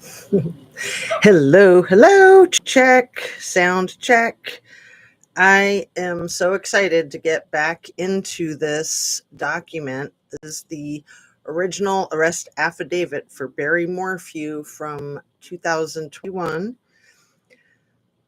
Hello, hello, check, sound check. I am so excited to get back into this document. This is the original arrest affidavit for Barry Morphew from 2021.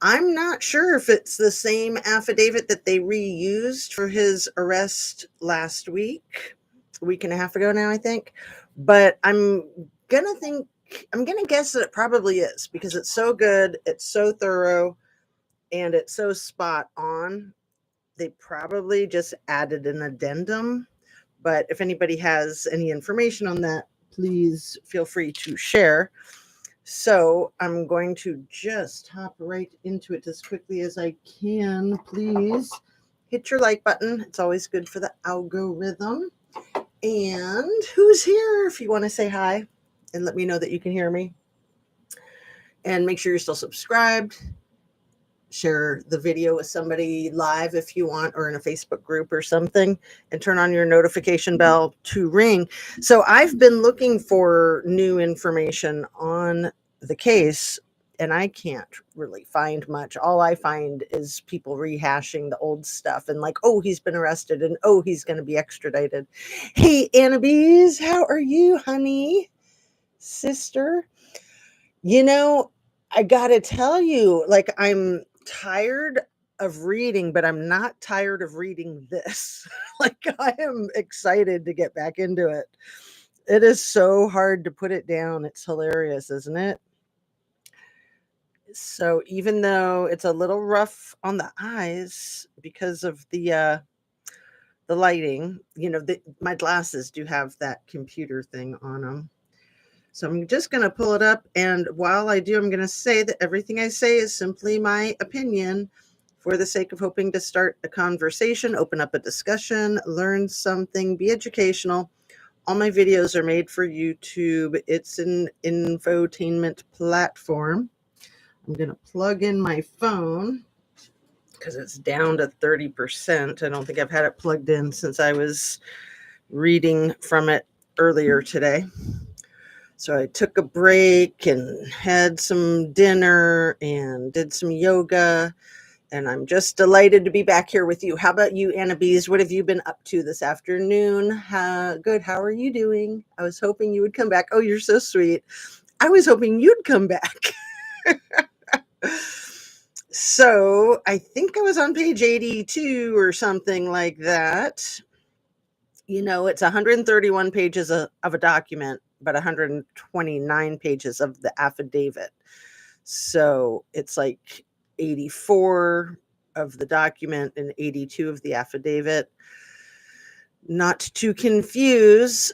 I'm not sure if it's the same affidavit that they reused for his arrest last week, a week and a half ago now, I think. But gonna think I'm gonna guess that it probably is because it's so good, it's so thorough, and it's so spot on. They probably just added an addendum. But if anybody has any information on that, please feel free to share. So I'm going to just hop right into it as quickly as I can. Please hit your like button. It's always good for the algorithm. And who's here if you want to say hi and let me know that you can hear me. And make sure you're still subscribed. Share the video with somebody live if you want, or in a Facebook group or something, and turn on your notification bell to ring. So I've been looking for new information on the case, and I can't really find much. All I find is people rehashing the old stuff and like, oh, he's been arrested, and oh, he's going to be extradited. Hey, Annabise, how are you, honey? Sister? I got to tell you, like, I'm tired of reading, but I'm not tired of reading this. Like, I am excited to get back into it. It is so hard to put it down. It's hilarious, isn't it? So even though it's a little rough on the eyes because of the lighting, my glasses do have that computer thing on them. So I'm just going to pull it up. And while I do, I'm going to say that everything I say is simply my opinion for the sake of hoping to start a conversation, open up a discussion, learn something, be educational. All my videos are made for YouTube. It's an infotainment platform. I'm going to plug in my phone because it's down to 30%. I don't think I've had it plugged in since I was reading from it earlier today. So I took a break and had some dinner and did some yoga, and I'm just delighted to be back here with you. How about you, Annabise? What have you been up to this afternoon? Good. How are you doing? I was hoping you would come back. Oh, you're so sweet. I was hoping you'd come back. So I think I was on page 82 or something like that. It's 131 pages of a document, but 129 pages of the affidavit. So it's like 84 of the document and 82 of the affidavit. Not to confuse.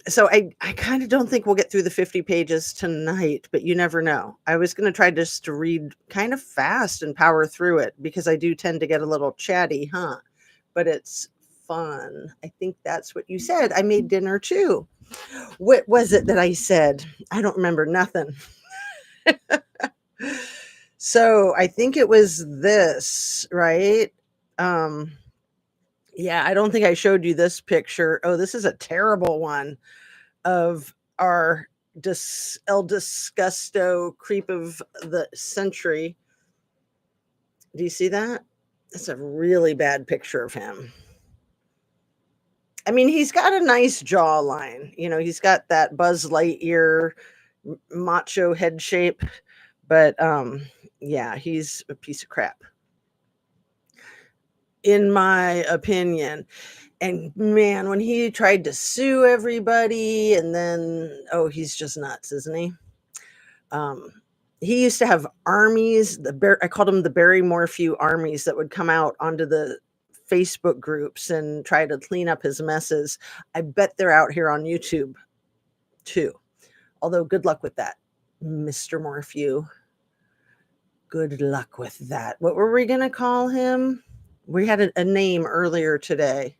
So I kind of don't think we'll get through the 50 pages tonight, but you never know. I was going to try just to read kind of fast and power through it because I do tend to get a little chatty, but it's fun. I think that's what you said. I made dinner too. What was it that I said? I don't remember nothing. So I think it was this, right? Yeah, I don't think I showed you this picture. Oh, this is a terrible one of our El Disgusto creep of the century. Do you see that? That's a really bad picture of him. I mean, he's got a nice jawline. He's got that Buzz Lightyear macho head shape, but yeah, he's a piece of crap, in my opinion. And man, when he tried to sue everybody, and then he's just nuts, isn't he? He used to have armies. I called them the Barry Morphew armies that would come out onto the Facebook groups and try to clean up his messes. I bet they're out here on YouTube too. Although good luck with that, Mr. Morphew. Good luck with that. What were we going to call him? We had a name earlier today.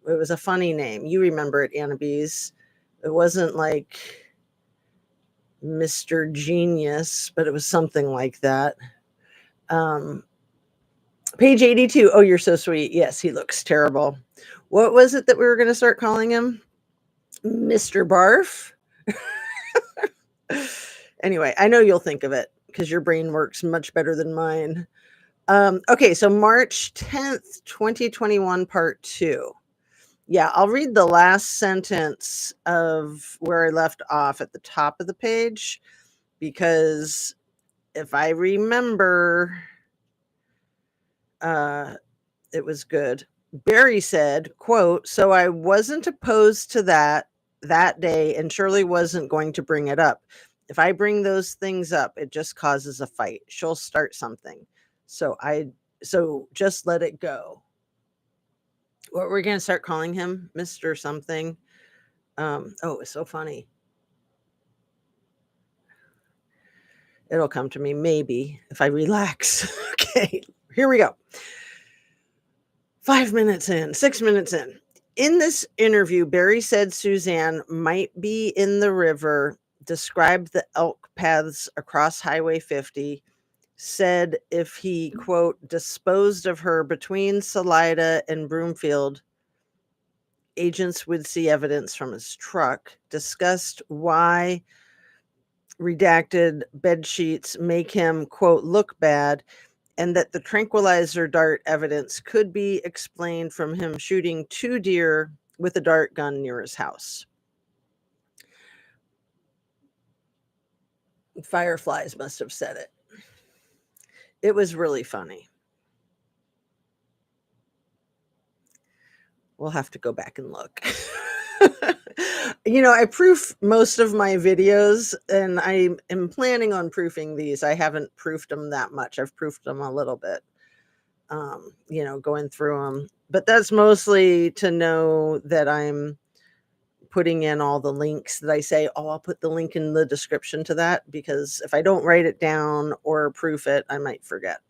It was a funny name. You remember it, Annabise. It wasn't like Mr. Genius, but it was something like that. Page 82. Oh, you're so sweet. Yes, he looks terrible. What was it that we were going to start calling him? Mr. Barf? Anyway, I know you'll think of it because your brain works much better than mine. Okay, so March 10th, 2021, part 2. Yeah, I'll read the last sentence of where I left off at the top of the page, because if I remember, it was good. Barry said, quote, "So I wasn't opposed to that day and Shirley wasn't going to bring it up. If I bring those things up, it just causes a fight. She'll start something. So just let it go." What we're going to start calling him, Mr. something. Oh, it's so funny. It'll come to me maybe if I relax. Okay, here we go. 5 minutes in, 6 minutes in. In this interview, Barry said Suzanne might be in the river, described the elk paths across Highway 50, said if he, quote, disposed of her between Salida and Broomfield, agents would see evidence from his truck, discussed why redacted bed sheets make him, quote, look bad, and that the tranquilizer dart evidence could be explained from him shooting 2 deer with a dart gun near his house. Fireflies must have said it. It was really funny. We'll have to go back and look. I proof most of my videos, and I am planning on proofing these. I haven't proofed them that much. I've proofed them a little bit, going through them. But that's mostly to know that I'm putting in all the links that I say, oh, I'll put the link in the description to that, because if I don't write it down or proof it, I might forget.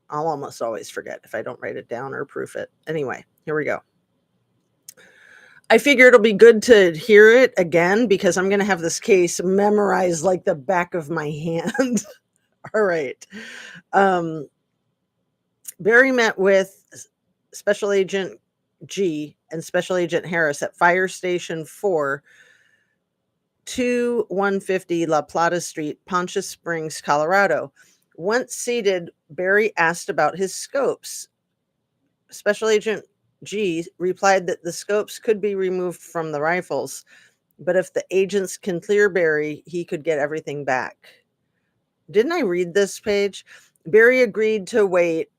I'll almost always forget if I don't write it down or proof it. Anyway, here we go. I figure it'll be good to hear it again because I'm going to have this case memorized like the back of my hand. All right. Barry met with Special Agent G and Special Agent Harris at Fire Station 4, 2150 La Plata Street, Poncha Springs, Colorado. Once seated, Barry asked about his scopes. Special Agent G replied that the scopes could be removed from the rifles, but if the agents can clear Barry, he could get everything back. Didn't I read this page? Barry agreed to wait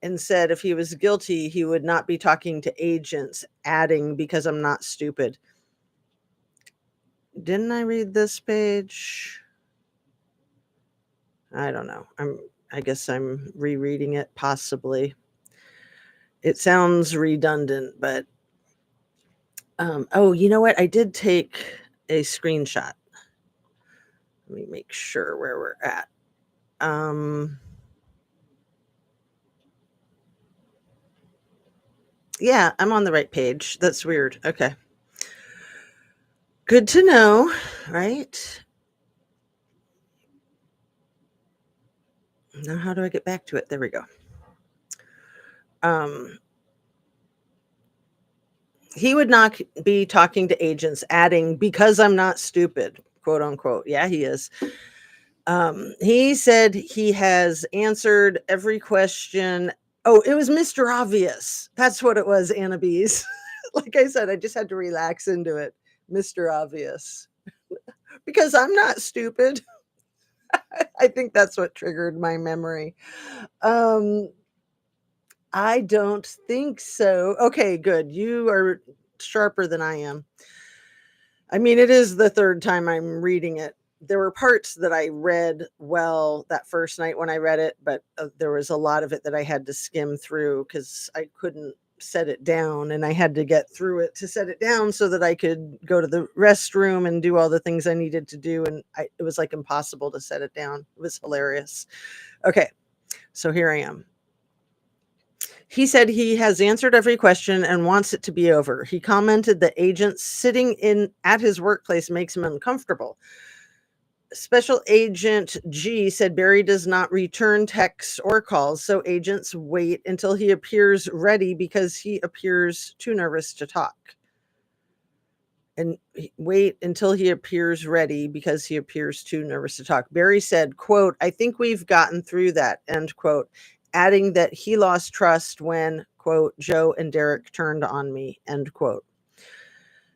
and said if he was guilty, he would not be talking to agents, adding, because I'm not stupid. Didn't I read this page? I don't know. I guess I'm rereading it, possibly. It sounds redundant, but oh, you know what? I did take a screenshot. Let me make sure where we're at. Yeah, I'm on the right page. That's weird. Okay. Good to know, right? Now, how do I get back to it? There we go. He would not be talking to agents, adding, because I'm not stupid, quote unquote. Yeah, he is. He said he has answered every question. Oh, it was Mr. Obvious. That's what it was, Anna Bees. Like I said, I just had to relax into it. Mr. Obvious. Because I'm not stupid. I think that's what triggered my memory. I don't think so. Okay, good. You are sharper than I am. I mean, it is the third time I'm reading it. There were parts that I read well that first night when I read it, but there was a lot of it that I had to skim through because I couldn't set it down, and I had to get through it to set it down so that I could go to the restroom and do all the things I needed to do. And it was like impossible to set it down. It was hilarious. Okay, so here I am. He said he has answered every question and wants it to be over. He commented that agents sitting at his workplace makes him uncomfortable. Special Agent G said Barry does not return texts or calls, so agents wait until he appears ready because he appears too nervous to talk. and wait until he appears ready because he appears too nervous to talk. Barry said, quote, I think we've gotten through that, end quote, adding that he lost trust when, quote, Joe and Derek turned on me, end quote.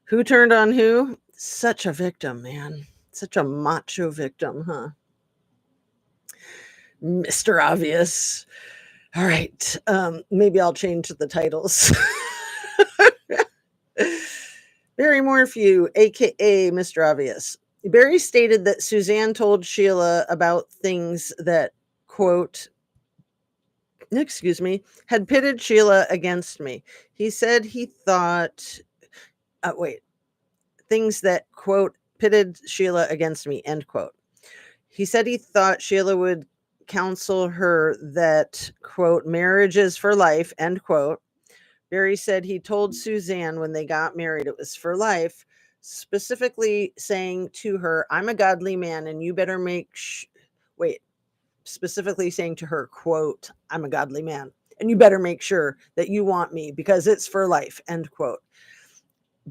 Who turned on who? Such a victim, man. Such a macho victim, huh? Mr. Obvious. All right. Maybe I'll change the titles. Barry Morphew, aka Mr. Obvious. Barry stated that Suzanne told Sheila about things that, quote, excuse me, had pitted Sheila against me. He said he thought, things that, quote, pitted Sheila against me, end quote. He said he thought Sheila would counsel her that, quote, marriage is for life, end quote. Barry said he told Suzanne when they got married it was for life, specifically saying to her, I'm a godly man and you better specifically saying to her, quote, I'm a godly man and you better make sure that you want me because it's for life, end quote.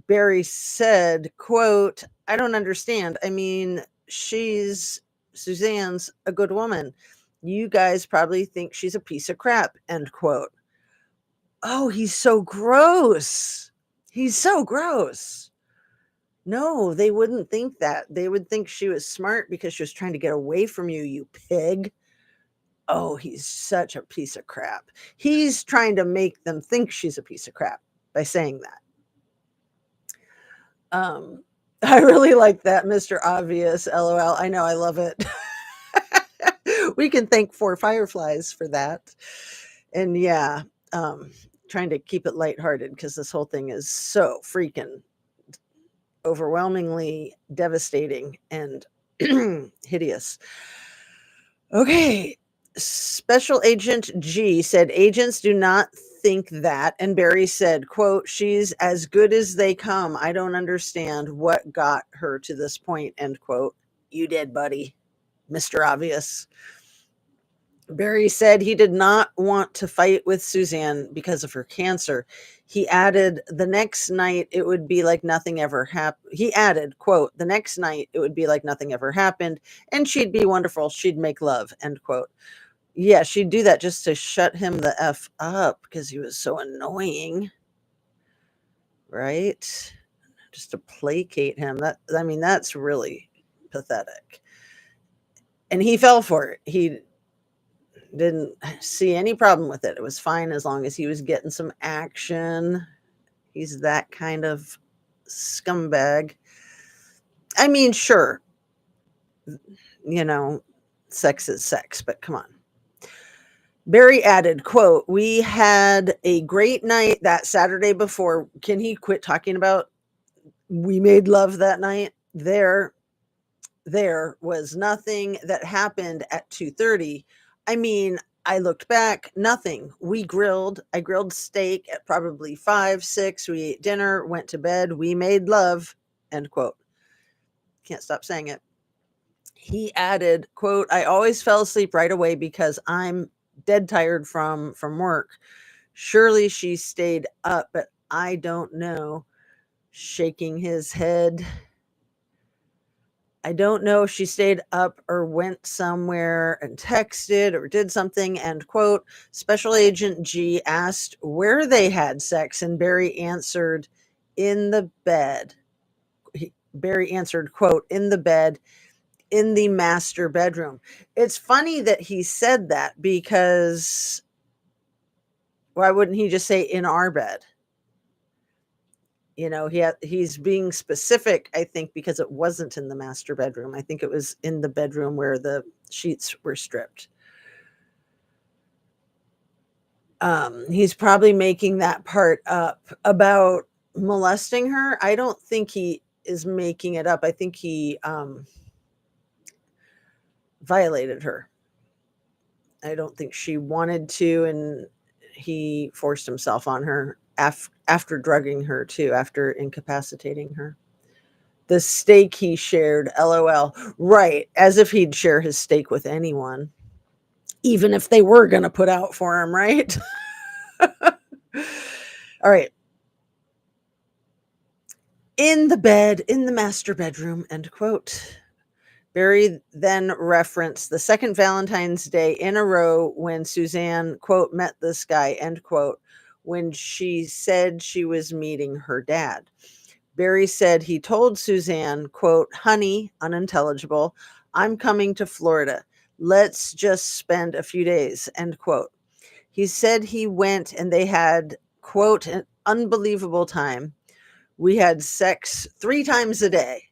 Barry said, quote, I don't understand. I mean, Suzanne's a good woman. You guys probably think she's a piece of crap, end quote. Oh, he's so gross. He's so gross. No, they wouldn't think that. They would think she was smart because she was trying to get away from you, you pig. Oh, he's such a piece of crap. He's trying to make them think she's a piece of crap by saying that. I really like that, Mr. Obvious, LOL. I know, I love it. We can thank 4 fireflies for that. And yeah, trying to keep it lighthearted because this whole thing is so freaking overwhelmingly devastating and hideous. Okay. Special Agent G said agents do not think that. And Barry said, quote, she's as good as they come. I don't understand what got her to this point, end quote. You did, buddy. Mr. Obvious. Barry said he did not want to fight with Suzanne because of her cancer. He added, the next night it would be like nothing ever happened. He added, quote, the next night it would be like nothing ever happened and she'd be wonderful. She'd make love, end quote. Yeah, she'd do that just to shut him the F up because he was so annoying. Right? Just to placate him. That's really pathetic. And he fell for it. He didn't see any problem with it. It was fine as long as he was getting some action. He's that kind of scumbag. I mean, sure, sex is sex, but come on. Barry added, quote, we had a great night that Saturday before. Can he quit talking about we made love that night? There was nothing that happened at 2:30. I mean, I looked back, nothing. I grilled steak at probably 5, 6. We ate dinner, went to bed. We made love, end quote. Can't stop saying it. He added, quote, I always fell asleep right away because I'm dead tired from work. Surely she stayed up, but I don't know. Shaking his head. I don't know if she stayed up or went somewhere and texted or did something, end quote. Special Agent G asked where they had sex, and Barry answered, in the bed. Barry answered, quote, in the bed, in the master bedroom. It's funny that he said that because why wouldn't he just say in our bed? He's being specific, I think, because it wasn't in the master bedroom. I think it was in the bedroom where the sheets were stripped. He's probably making that part up about molesting her. I don't think he is making it up. I think he violated her. I don't think she wanted to, and he forced himself on her after drugging her too, after incapacitating her. The steak he shared, LOL. Right, as if he'd share his steak with anyone, even if they were going to put out for him, right? All right. in the bed, in the master bedroom, end quote. Barry then referenced the second Valentine's Day in a row when Suzanne, quote, met this guy, end quote, when she said she was meeting her dad. Barry said he told Suzanne, quote, honey, unintelligible, I'm coming to Florida. Let's just spend a few days, end quote. He said he went and they had, quote, an unbelievable time. We had sex 3 times a day.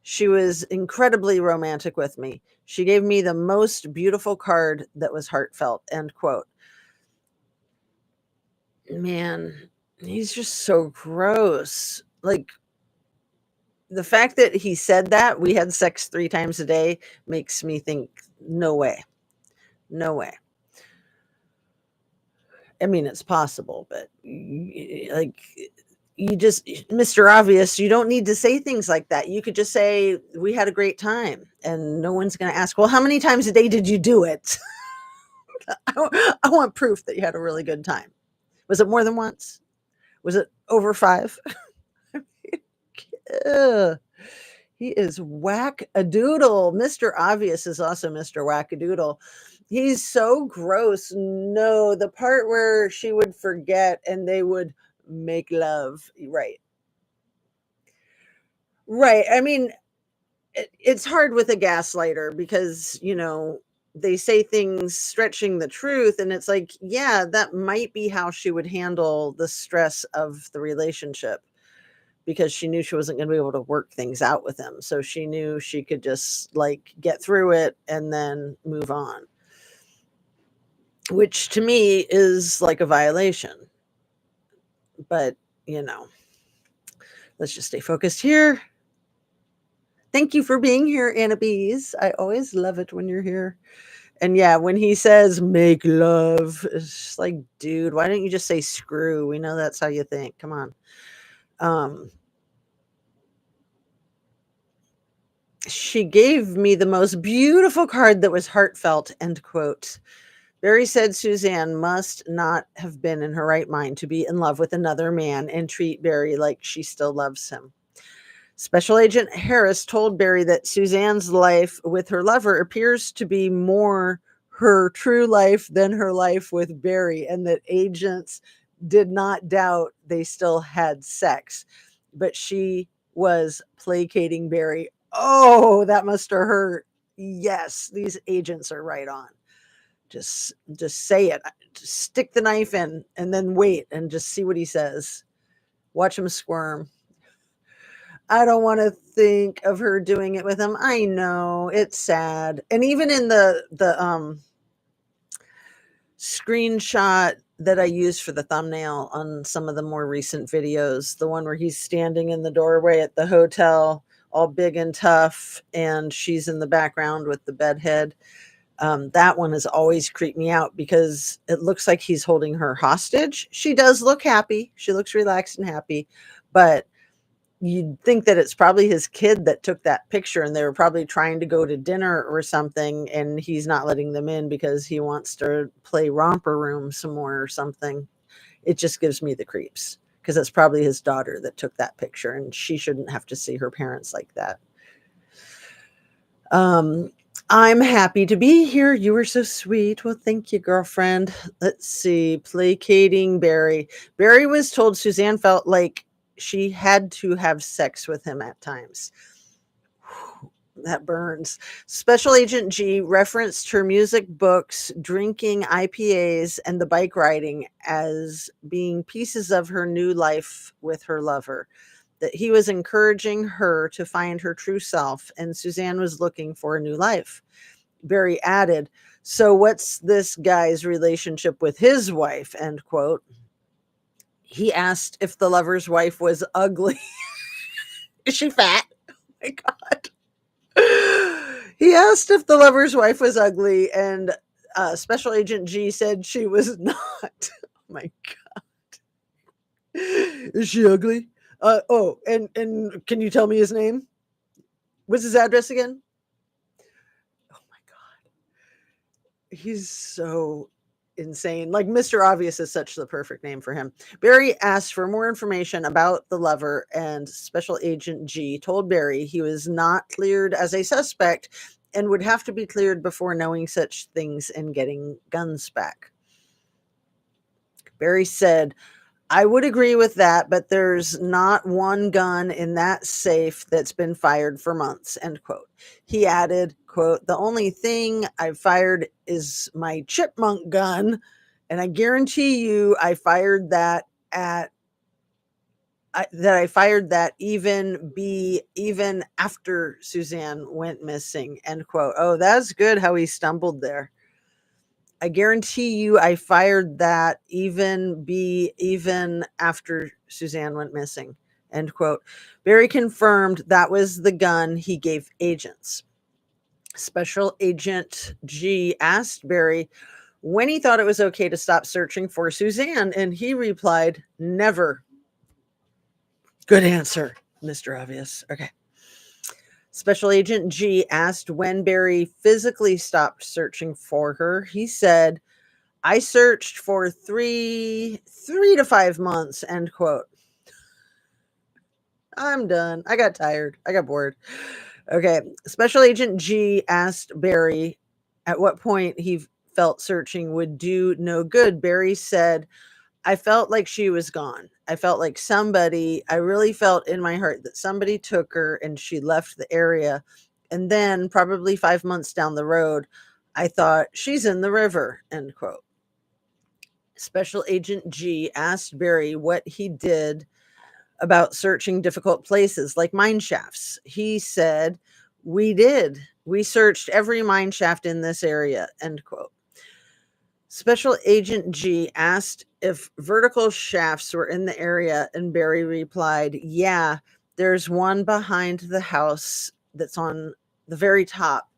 She was incredibly romantic with me. She gave me the most beautiful card that was heartfelt, end quote. Man, he's just so gross. Like, the fact that he said that we had sex 3 times a day makes me think, no way. No way. I mean, it's possible, but like, you just, Mr. Obvious, you don't need to say things like that. You could just say, we had a great time. And no one's going to ask, well, how many times a day did you do it? I want proof that you had a really good time. Was it more than once? Was it over 5? Ugh. He is whack-a-doodle. Mr. Obvious is also Mr. Whack-a-doodle. He's so gross. No, the part where she would forget and they would make love. Right. Right. I mean, it's hard with a gaslighter because, they say things stretching the truth. And it's like, yeah, that might be how she would handle the stress of the relationship, because she knew she wasn't going to be able to work things out with him. So she knew she could just like get through it and then move on, which to me is like a violation. But, let's just stay focused here. Thank you for being here, Anna Bees. I always love it when you're here. And yeah, when he says make love, it's just like, dude, why don't you just say screw? We know that's how you think. Come on. She gave me the most beautiful card that was heartfelt, end quote. Barry said Suzanne must not have been in her right mind to be in love with another man and treat Barry like she still loves him. Special Agent Harris told Barry that Suzanne's life with her lover appears to be more her true life than her life with Barry, and that agents did not doubt they still had sex, but she was placating Barry. Oh, that must have hurt. Yes, these agents are right on. Just say it. Just stick the knife in and then wait and just see what he says. Watch him squirm. I don't want to think of her doing it with him. I know, it's sad. And even in the screenshot that I used for the thumbnail on some of the more recent videos, the one where he's standing in the doorway at the hotel, all big and tough, and she's in the background with the bed head. That one has always creeped me out because it looks like he's holding her hostage. She does look happy. She looks relaxed and happy, but you'd think that it's probably his kid that took that picture, and they were probably trying to go to dinner or something, and he's not letting them in because he wants to play romper room some more or something. It just gives me the creeps because it's probably his daughter that took that picture, and she shouldn't have to see her parents like that. I'm happy to be here. You were so sweet. Well, thank you, girlfriend. Let's see. Placating Barry. Barry was told Suzanne felt like she had to have sex with him at times. That burns. Special Agent G referenced her music, books, drinking IPAs, and the bike riding as being pieces of her new life with her lover. That he was encouraging her to find her true self, and Suzanne was looking for a new life. Barry added, so what's this guy's relationship with his wife, end quote. He asked if the lover's wife was ugly. Is she fat? Oh my God. He asked if the lover's wife was ugly, and Special Agent G said she was not. Oh my God. Is she ugly? And can you tell me his name? What's his address again? Oh my God. He's so insane. Like Mr. Obvious is such the perfect name for him. Barry asked for more information about the lover, and Special Agent G told Barry he was not cleared as a suspect and would have to be cleared before knowing such things and getting guns back. Barry said, I would agree with that, but there's not one gun in that safe that's been fired for months, end quote. He added, quote, the only thing I've fired is my chipmunk gun, and I guarantee you I fired that even after Suzanne went missing, end quote. Oh, that's good how he stumbled there. I guarantee you I fired that even after Suzanne went missing, end quote. Barry confirmed that was the gun he gave agents. Special Agent G asked Barry when he thought it was okay to stop searching for Suzanne, and he replied, never. Good answer, Mr. Obvious. Okay. Special Agent G asked when Barry physically stopped searching for her. He said, I searched for three to 5 months, end quote. I'm done. I got tired. I got bored. Okay. Special Agent G asked Barry at what point he felt searching would do no good. Barry said, I felt like she was gone. I felt like I really felt in my heart that somebody took her and she left the area. And then probably 5 months down the road, I thought she's in the river, end quote. Special Agent G asked Barry what he did about searching difficult places like mine shafts. He said, we did. We searched every mine shaft in this area, end quote. Special Agent G asked if vertical shafts were in the area, and Barry replied, yeah, there's one behind the house that's on the very top,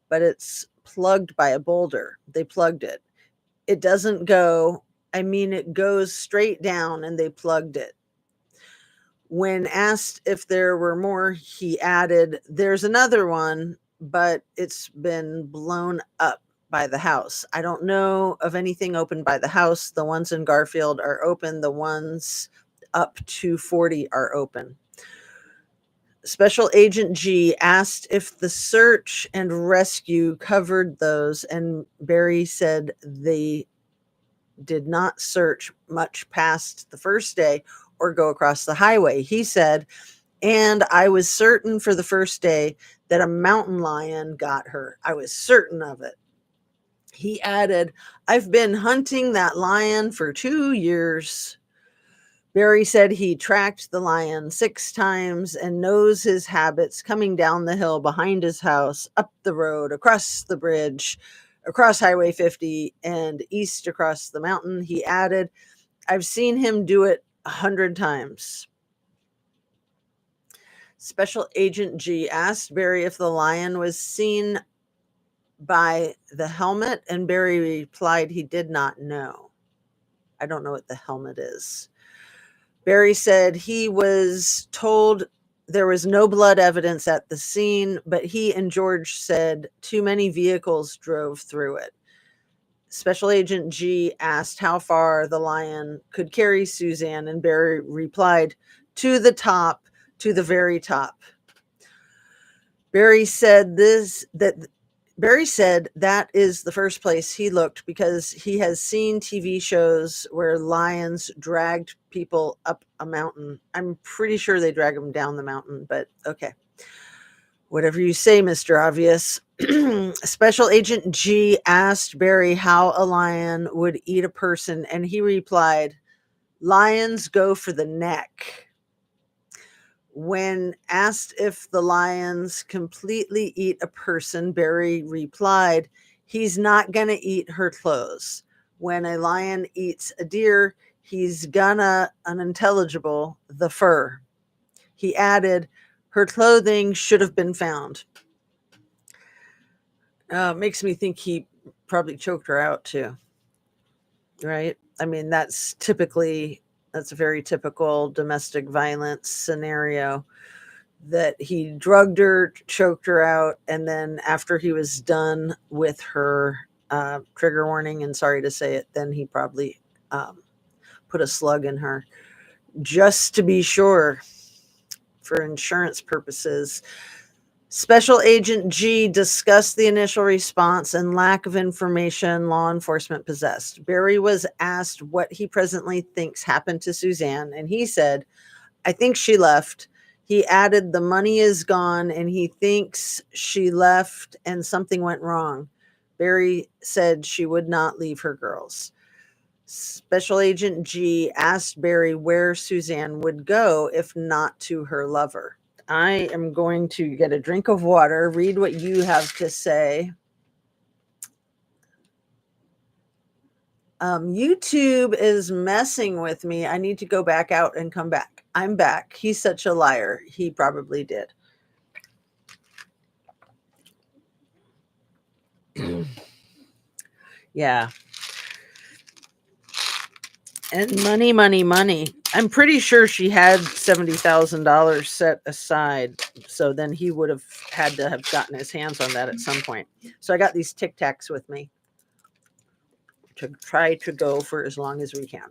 but it's plugged by a boulder. They plugged it. It doesn't go, it goes straight down, and they plugged it. When asked if there were more, he added, there's another one, but it's been blown up by the house. I don't know of anything open by the house. The ones in Garfield are open. The ones up to 40 are open. Special Agent G asked if the search and rescue covered those, and Barry said they did not search much past the first day or go across the highway. He said, and I was certain for the first day that a mountain lion got her. I was certain of it. He added, I've been hunting that lion for 2 years. Barry said he tracked the lion 6 times and knows his habits coming down the hill behind his house, up the road, across the bridge, across Highway 50, and east across the mountain. He added, I've seen him do it 100 times. Special Agent G asked Barry if the lion was seen by the helmet, and Barry replied he did not know. I don't know what the helmet is. Barry said he was told there was no blood evidence at the scene, but he and George said too many vehicles drove through it. Special Agent G asked how far the lion could carry Suzanne, and Barry replied, to the top, to the very top. Barry said that is the first place he looked because he has seen TV shows where lions dragged people up a mountain. I'm pretty sure they drag them down the mountain, but okay. Whatever you say, Mr. Obvious. Special Agent G asked Barry how a lion would eat a person, and he replied, lions go for the neck. When asked if the lions completely eat a person, Barry replied, he's not going to eat her clothes. When a lion eats a deer, he's gonna, unintelligible, the fur. He added, her clothing should have been found. Makes me think he probably choked her out too, right? That's a very typical domestic violence scenario, that he drugged her, choked her out, and then after he was done with her, trigger warning and sorry to say it, then he probably put a slug in her just to be sure for insurance purposes. Special Agent G discussed the initial response and lack of information law enforcement possessed. Barry was asked what he presently thinks happened to Suzanne, and he said, I think she left. He added, the money is gone, and he thinks she left and something went wrong. Barry said she would not leave her girls. Special Agent G asked Barry where Suzanne would go if not to her lover. I am going to get a drink of water, read what you have to say. YouTube is messing with me. I need to go back out and come back. I'm back. He's such a liar. He probably did. Yeah. And money, money, money. I'm pretty sure she had $70,000 set aside. So then he would have had to have gotten his hands on that at some point. So I got these Tic Tacs with me to try to go for as long as we can.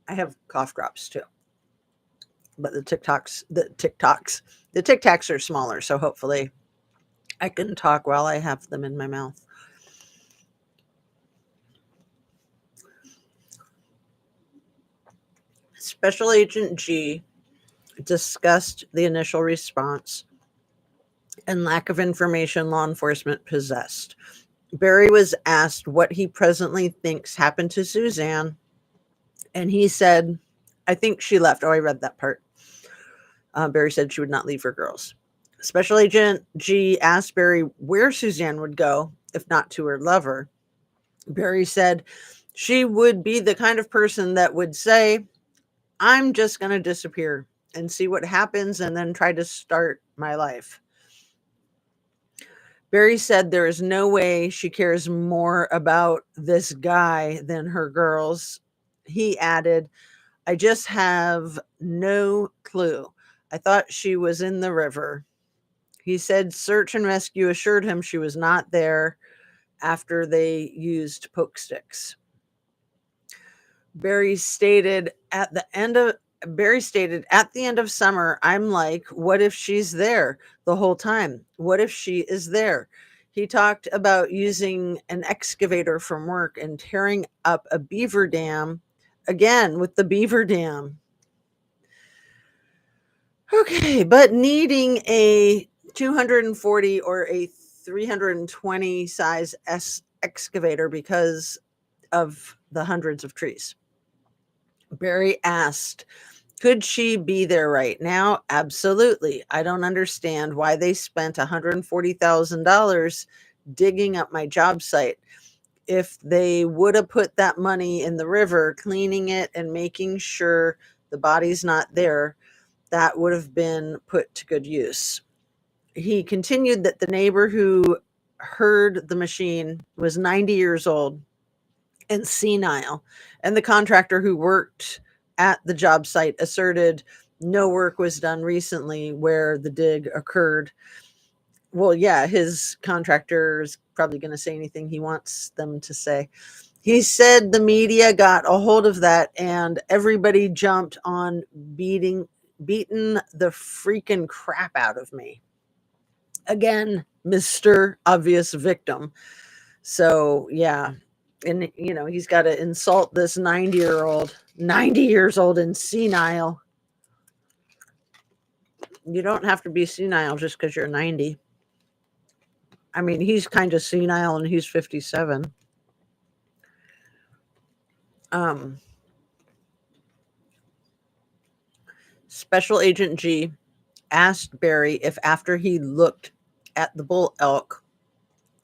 I have cough drops too. But the Tic Tacs are smaller. So hopefully I can talk while I have them in my mouth. Special Agent G discussed the initial response and lack of information law enforcement possessed. Barry was asked what he presently thinks happened to Suzanne, and he said, I think she left. Oh, I read that part. Barry said she would not leave her girls. Special Agent G asked Barry where Suzanne would go if not to her lover. Barry said she would be the kind of person that would say, I'm just going to disappear and see what happens and then try to start my life. Barry said there is no way she cares more about this guy than her girls. He added, I just have no clue. I thought she was in the river. He said search and rescue assured him she was not there after they used poke sticks. Barry stated at the end of summer, I'm like, what if she's there the whole time? What if she is there? He talked about using an excavator from work and tearing up a beaver dam again with the beaver dam. Okay, but needing a 240 or a 320 size excavator because of the hundreds of trees. Barry asked, could she be there right now? Absolutely. I don't understand why they spent $140,000 digging up my job site. If they would have put that money in the river, cleaning it and making sure the body's not there, that would have been put to good use. He continued that the neighbor who heard the machine was 90 years old and senile, and the contractor who worked at the job site asserted no work was done recently where the dig occurred. Well, yeah, his contractor is probably going to say anything he wants them to say. He said the media got a hold of that and everybody jumped on beating the freaking crap out of me. Again, Mr. Obvious Victim. So, yeah. And, he's got to insult this 90 years old and senile. You don't have to be senile just because you're 90. I mean, he's kind of senile and he's 57. Special Agent G asked Barry if after he looked at the bull elk,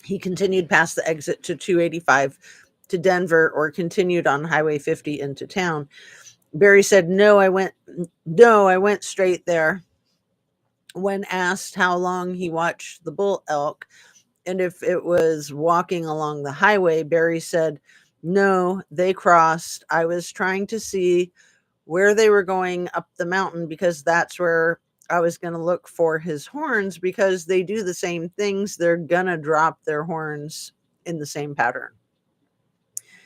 he continued past the exit to 285 to Denver or continued on Highway 50 into town. Barry said, no, I went straight there. When asked how long he watched the bull elk and if it was walking along the highway, Barry said, no, they crossed. I was trying to see where they were going up the mountain because that's where I was going to look for his horns because they do the same things. They're going to drop their horns in the same pattern.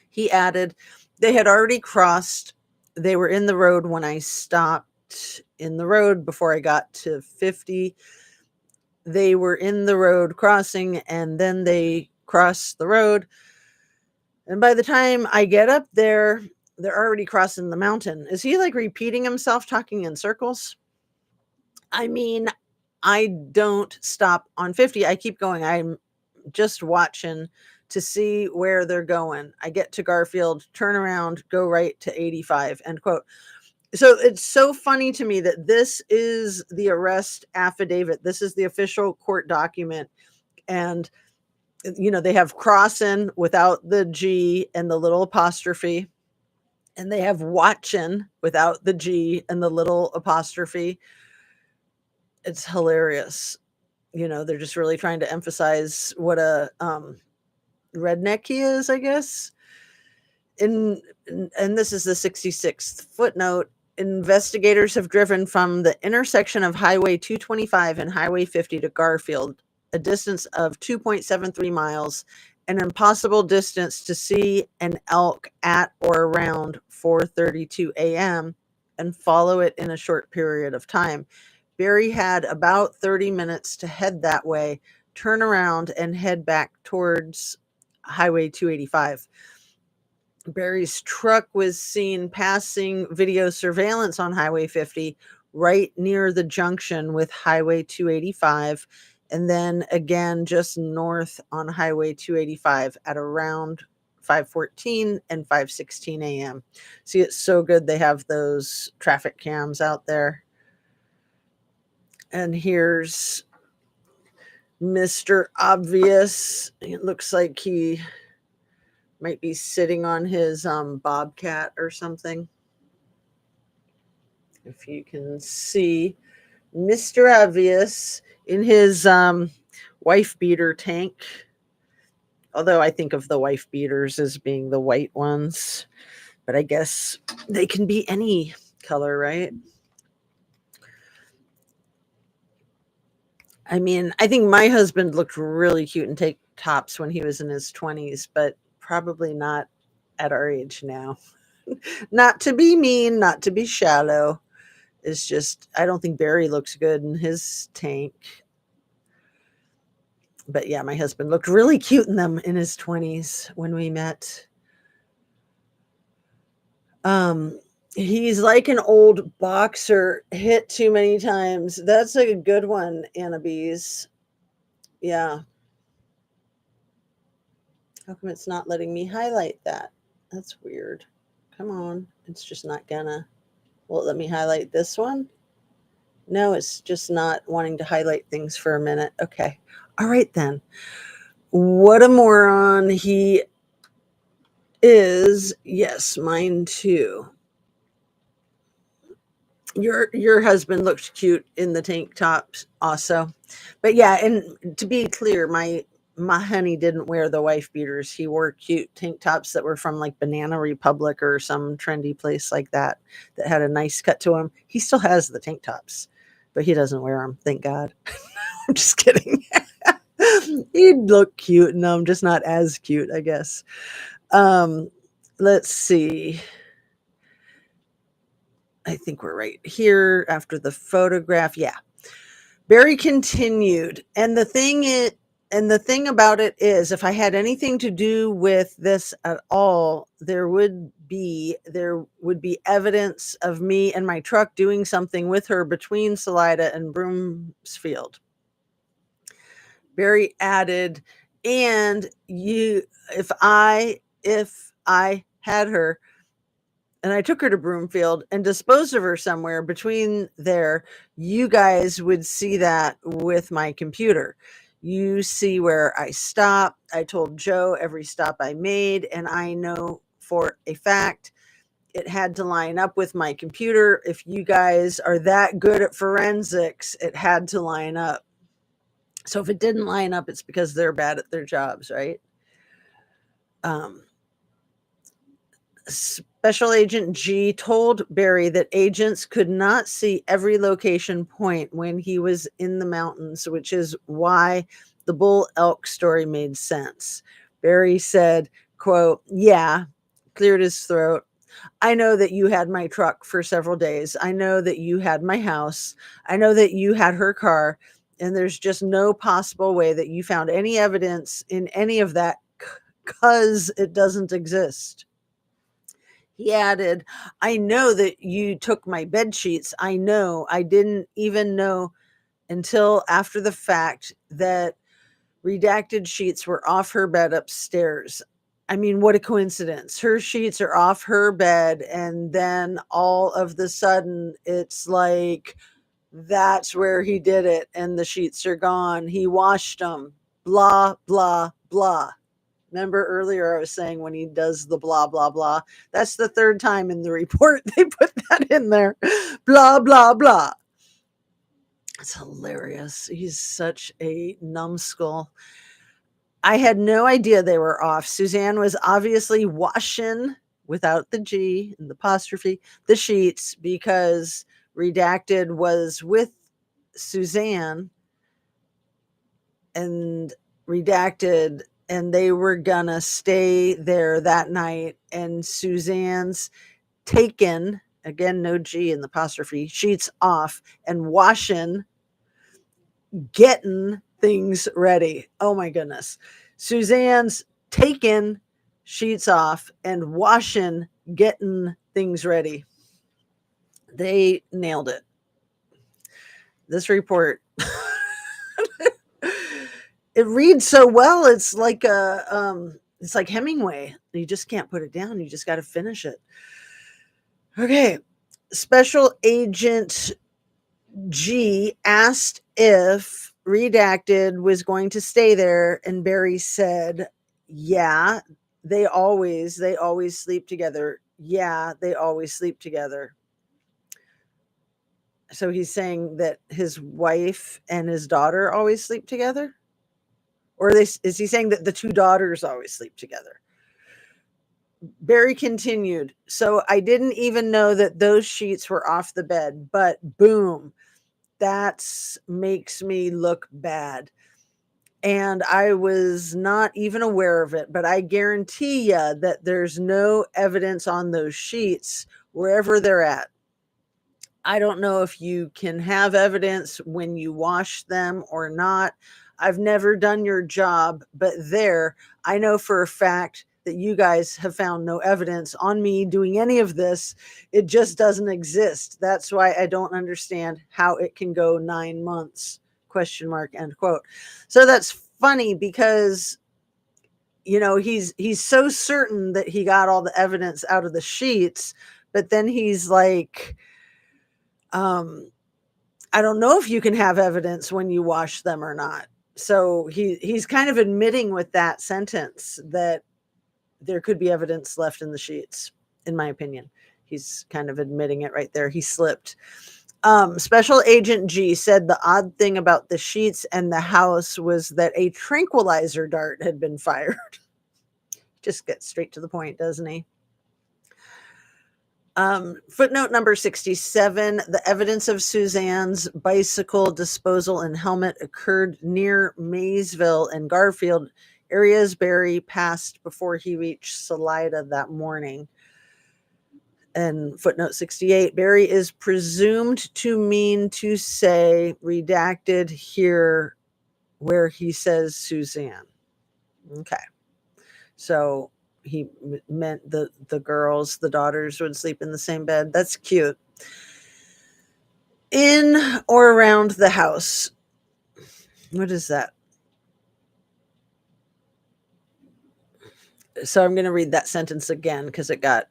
He added, they had already crossed. They were in the road when I stopped in the road before I got to 50. They were in the road crossing, and then they crossed the road. And by the time I get up there, they're already crossing the mountain. Is he like repeating himself, talking in circles? I mean, I don't stop on 50. I keep going. I'm just watching to see where they're going. I get to Garfield, turn around, go right to 85, end quote. So it's so funny to me that this is the arrest affidavit. This is the official court document. And, they have crossing without the G and the little apostrophe. And they have watching without the G and the little apostrophe. It's hilarious. They're just really trying to emphasize what a redneck he is, I guess. And this is the 66th footnote. Investigators have driven from the intersection of Highway 225 and Highway 50 to Garfield, a distance of 2.73 miles, an impossible distance to see an elk at or around 4:32 a.m. and follow it in a short period of time. Barry had about 30 minutes to head that way, turn around, and head back towards Highway 285. Barry's truck was seen passing video surveillance on Highway 50 right near the junction with Highway 285, and then again just north on Highway 285 at around 5:14 and 5:16 a.m. See, it's so good they have those traffic cams out there. And here's Mr. Obvious. It looks like he might be sitting on his bobcat or something. If you can see Mr. Obvious in his wife beater tank. Although I think of the wife beaters as being the white ones, but I guess they can be any color, right? I mean, I think my husband looked really cute in tank tops when he was in his 20s, but probably not at our age now. Not to be mean, not to be shallow. It's just, I don't think Barry looks good in his tank. But yeah, my husband looked really cute in them in his 20s when we met. He's like an old boxer hit too many times. That's a good one, Anna Bees. Yeah. How come it's not letting me highlight that? That's weird. Come on. It's just not gonna. Will it let me highlight this one? No, it's just not wanting to highlight things for a minute. Okay. All right then. What a moron he is. Yes, mine too. Your husband looked cute in the tank tops also. But yeah, and to be clear, my honey didn't wear the wife beaters. He wore cute tank tops that were from like Banana Republic or some trendy place like that had a nice cut to him. He still has the tank tops, but he doesn't wear them, thank God. I'm just kidding. He'd look cute in them, just not as cute, I guess. Let's see. I think we're right here after the photograph. Yeah. Barry continued. And the thing about it is, if I had anything to do with this at all, there would be evidence of me and my truck doing something with her between Salida and Broomsfield. Barry added, and if I had her and I took her to Broomfield and disposed of her somewhere between there, you guys would see that with my computer. You see where I stopped. I told Joe every stop I made, and I know for a fact it had to line up with my computer. If you guys are that good at forensics, it had to line up. So if it didn't line up, it's because they're bad at their jobs, right? Special Agent G told Barry that agents could not see every location point when he was in the mountains, which is why the bull elk story made sense. Barry said, quote, "Yeah," cleared his throat. "I know that you had my truck for several days. I know that you had my house. I know that you had her car. And there's just no possible way that you found any evidence in any of that because it doesn't exist." He added, "I know that you took my bed sheets. I know. I didn't even know until after the fact that redacted sheets were off her bed upstairs. I mean, what a coincidence. Her sheets are off her bed, and then all of the sudden, it's like that's where he did it, and the sheets are gone. He washed them. Blah, blah, blah." Remember earlier I was saying when he does the blah, blah, blah? That's the third time in the report they put that in there. Blah, blah, blah. It's hilarious. He's such a numbskull. "I had no idea they were off. Suzanne was obviously washing," without the G and the apostrophe, "the sheets because redacted was with Suzanne and redacted, and they were gonna stay there that night. And Suzanne's taken," again, no G in the apostrophe, "sheets off and washing, getting things ready." Oh my goodness. Suzanne's taking sheets off and washing, getting things ready. They nailed it. This report, it reads so well. It's like it's like Hemingway. You just can't put it down. You just got to finish it. Okay. Special Agent G asked if redacted was going to stay there, and Barry said, "Yeah, they always sleep together. Yeah, they always sleep together." So he's saying that his wife and his daughter always sleep together? Or is he saying that the two daughters always sleep together? Barry continued, "So I didn't even know that those sheets were off the bed, but boom, that makes me look bad. And I was not even aware of it, but I guarantee you that there's no evidence on those sheets wherever they're at. I don't know if you can have evidence when you wash them or not. I've never done your job, but I know for a fact that you guys have found no evidence on me doing any of this. It just doesn't exist. That's why I don't understand how it can go 9 months, question mark, end quote." So that's funny because, he's so certain that he got all the evidence out of the sheets, but then he's like, "I don't know if you can have evidence when you wash them or not." So he's kind of admitting with that sentence that there could be evidence left in the sheets, in my opinion. He's kind of admitting it right there. He slipped. Special Agent G said the odd thing about the sheets and the house was that a tranquilizer dart had been fired. Just gets straight to the point, doesn't he? Footnote number 67, the evidence of Suzanne's bicycle disposal and helmet occurred near Maysville and Garfield, areas Barry passed before he reached Salida that morning. And footnote 68, Barry is presumed to mean to say redacted here where he says Suzanne. Okay. So he meant the daughters would sleep in the same bed. That's cute. In or around the house. What is that? So I'm going to read that sentence again because it got,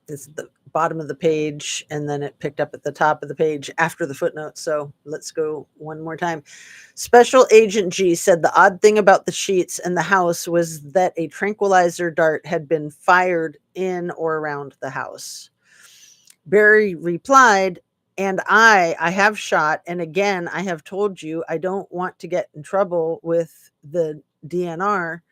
it's the bottom of the page and then it picked up at the top of the page after the footnote. So let's go one more time. Special Agent G said the odd thing about the sheets and the house was that a tranquilizer dart had been fired in or around the house. Barry replied, "And I have shot, and again, I have told you I don't want to get in trouble with the DNR."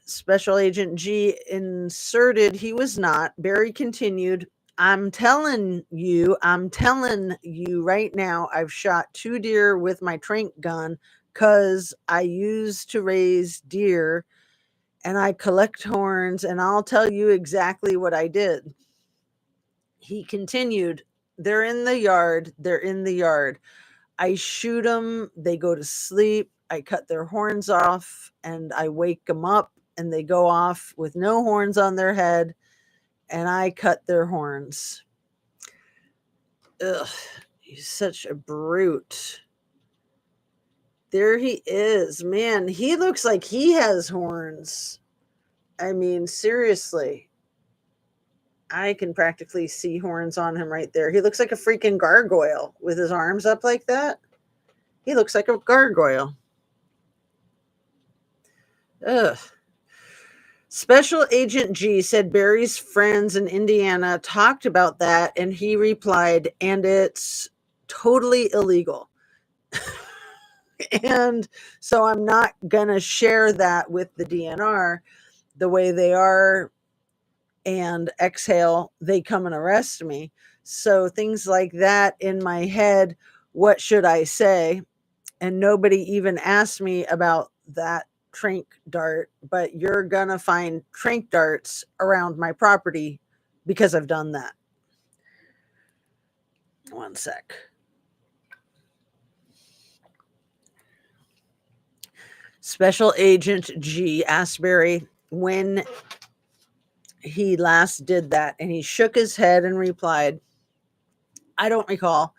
Special Agent G inserted he was not. Barry continued, I'm telling you right now, I've shot 2 deer with my trank gun, because I used to raise deer and I collect horns, and I'll tell you exactly what I did. He continued, they're in the yard. They're in the yard. I shoot them. They go to sleep. I cut their horns off and I wake them up and they go off with no horns on their head. And I cut their horns. Ugh, he's such a brute. There he is. Man, he looks like he has horns. I mean, seriously. I can practically see horns on him right there. He looks like a freaking gargoyle with his arms up like that. He looks like a gargoyle. Ugh. Special Agent G said Barry's friends in Indiana talked about that, and he replied, and it's totally illegal. And so I'm not going to share that with the DNR the way they are, and exhale, they come and arrest me. So things like that in my head, what should I say? And nobody even asked me about that trank dart, but you're gonna find trank darts around my property because I've done that. One sec. Special Agent G asked Barry when he last did that, and he shook his head and replied, I don't recall,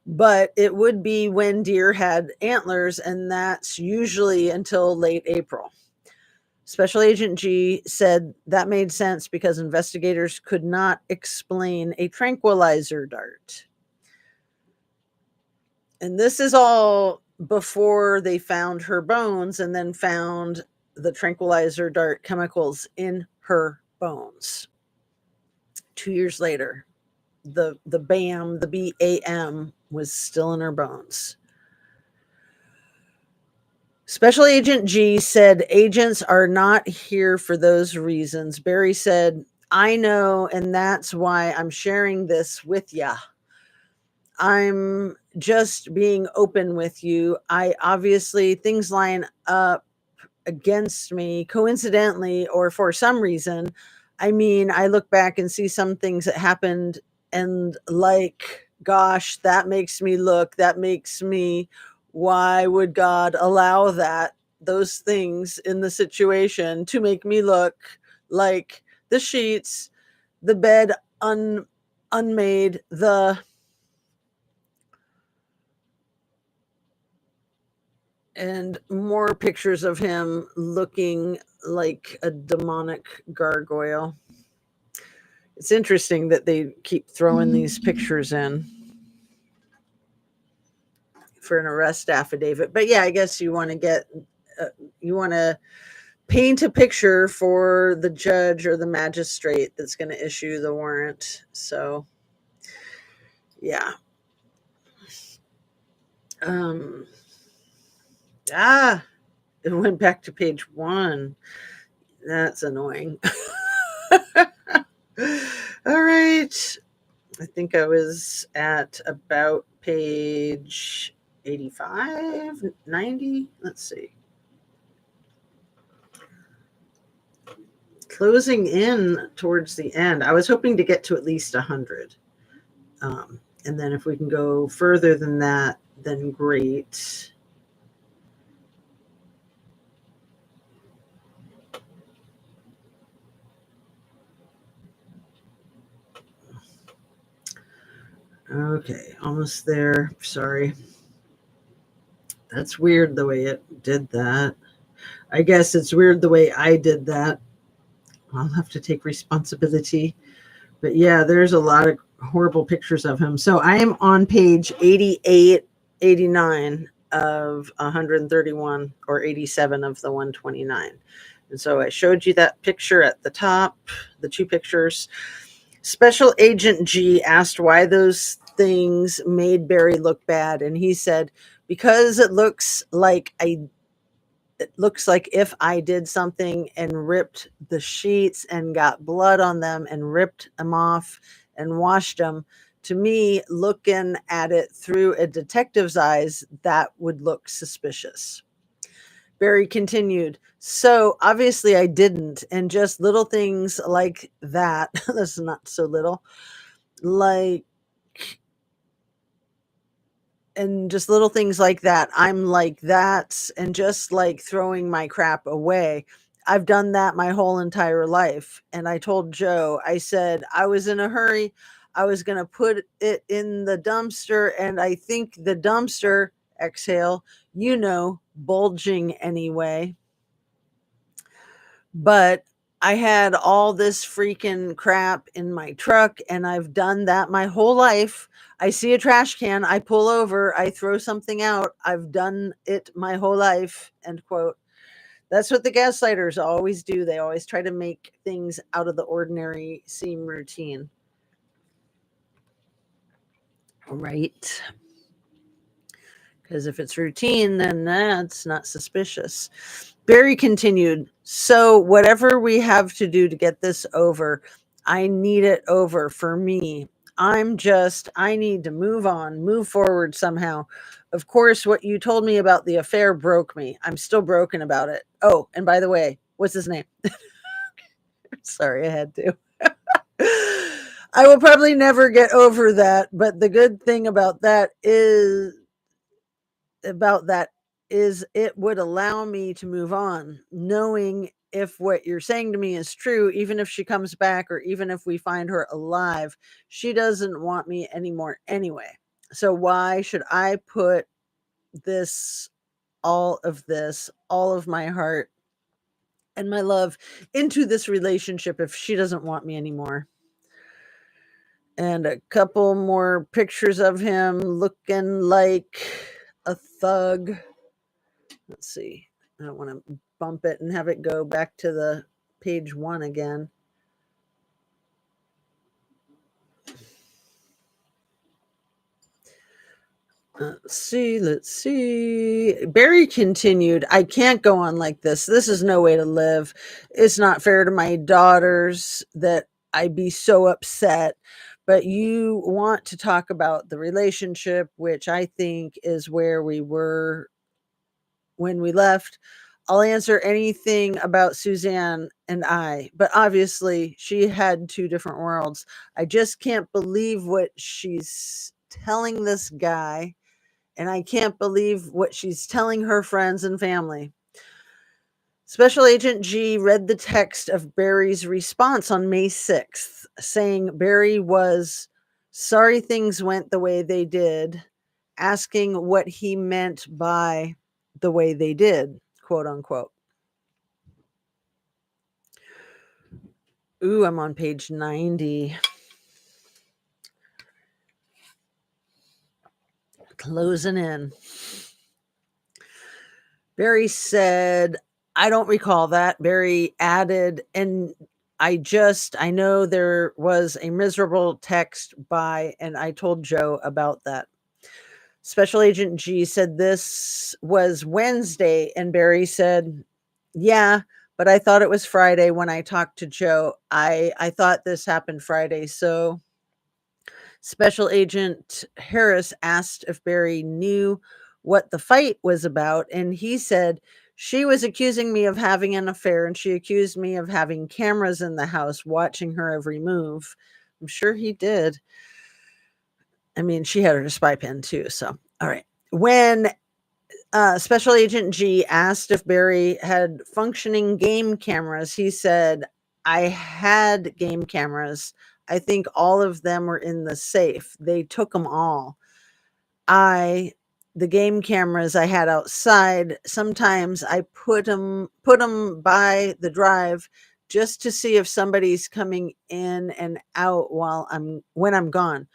but it would be when deer had antlers, and that's usually until late April. Special Agent G said that made sense because investigators could not explain a tranquilizer dart. And this is all before they found her bones and then found the tranquilizer dart chemicals in her bones. 2 years later, the BAM, the BAM was still in her bones. Special Agent G said agents are not here for those reasons. Barry said, I know, and that's why I'm sharing this with ya. I'm just being open with you. I obviously, things line up against me coincidentally or for some reason. I mean, I look back and see some things that happened and like, gosh, that makes me, why would God allow those things in the situation to make me look like the sheets, the bed unmade, and more pictures of him looking like a demonic gargoyle. It's interesting that they keep throwing these pictures in for an arrest affidavit. But yeah, I guess you want to paint a picture for the judge or the magistrate that's going to issue the warrant. So yeah. It went back to page 1. That's annoying. All right. I think I was at about page 85, 90. Let's see. Closing in towards the end. I was hoping to get to at least 100. And then if we can go further than that, then great. Okay, almost there. Sorry. That's weird the way it did that. I guess it's weird the way I did that. I'll have to take responsibility. But yeah, there's a lot of horrible pictures of him. So I am on page 88, 89 of 131 or 87 of the 129. And so I showed you that picture at the top, the 2 pictures. Special Agent G asked why those things made Barry look bad. And he said, because it looks like if I did something and ripped the sheets and got blood on them and ripped them off and washed them To me, looking at it through a detective's eyes, that would look suspicious. Barry continued, so obviously I didn't. And just little things like that, that's not so little, like, and just little things like that. I'm like that, and just like throwing my crap away. I've done that my whole entire life. And I told Joe, I said, I was in a hurry. I was going to put it in the dumpster. And I think the dumpster, exhale, bulging anyway. But I had all this freaking crap in my truck, and I've done that my whole life. I see a trash can, I pull over, I throw something out. I've done it my whole life, end quote. That's what the gaslighters always do. They always try to make things out of the ordinary seem routine. Right. Because if it's routine, then that's not suspicious. Barry continued, so whatever we have to do to get this over, I need it over for me. I need to move on, move forward somehow. Of course, what you told me about the affair broke me. I'm still broken about it. Oh, and by the way, what's his name? Sorry, I had to. I will probably never get over that, but the good thing about that is it would allow me to move on, knowing if what you're saying to me is true, even if she comes back or even if we find her alive, she doesn't want me anymore anyway. So why should I put this, all of my heart and my love into this relationship if she doesn't want me anymore? And a couple more pictures of him looking like a thug. Let's see. I don't want to bump it and have it go back to the page 1 again. Let's see. Barry continued, I can't go on like this. This is no way to live. It's not fair to my daughters that I be so upset. But you want to talk about the relationship, which I think is where we were when we left. I'll answer anything about Suzanne and I, but obviously she had 2 different worlds. I just can't believe what she's telling this guy, and I can't believe what she's telling her friends and family. Special Agent G read the text of Barry's response on May 6th, saying Barry was sorry things went the way they did, asking what he meant by the way they did, quote unquote. Ooh, I'm on page 90. Closing in. Barry said, I don't recall that. Barry added, and I know there was a miserable text by, and I told Joe about that. Special Agent G said this was Wednesday, and Barry said, yeah, but I thought it was Friday when I talked to Joe. I thought this happened Friday. So Special Agent Harris asked if Barry knew what the fight was about, and he said, she was accusing me of having an affair, and she accused me of having cameras in the house watching her every move. I'm sure he did. I mean, she had her spy pen too. So, all right. When Special Agent G asked if Barry had functioning game cameras, he said, I had game cameras. I think all of them were in the safe. They took them all. The game cameras I had outside, sometimes I put them by the drive just to see if somebody's coming in and out when I'm gone.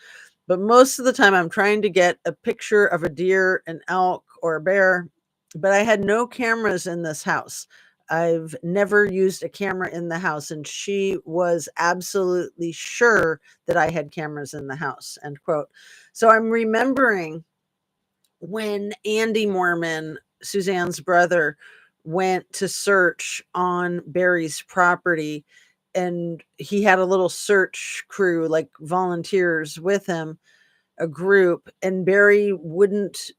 But most of the time I'm trying to get a picture of a deer, an elk, or a bear. But I had no cameras in this house. I've never used a camera in the house, and she was absolutely sure that I had cameras in the house, end quote. So I'm remembering when Andy Mormon, Suzanne's brother, went to search on Barry's property, and he had a little search crew, like volunteers with him, a group, and Barry wouldn't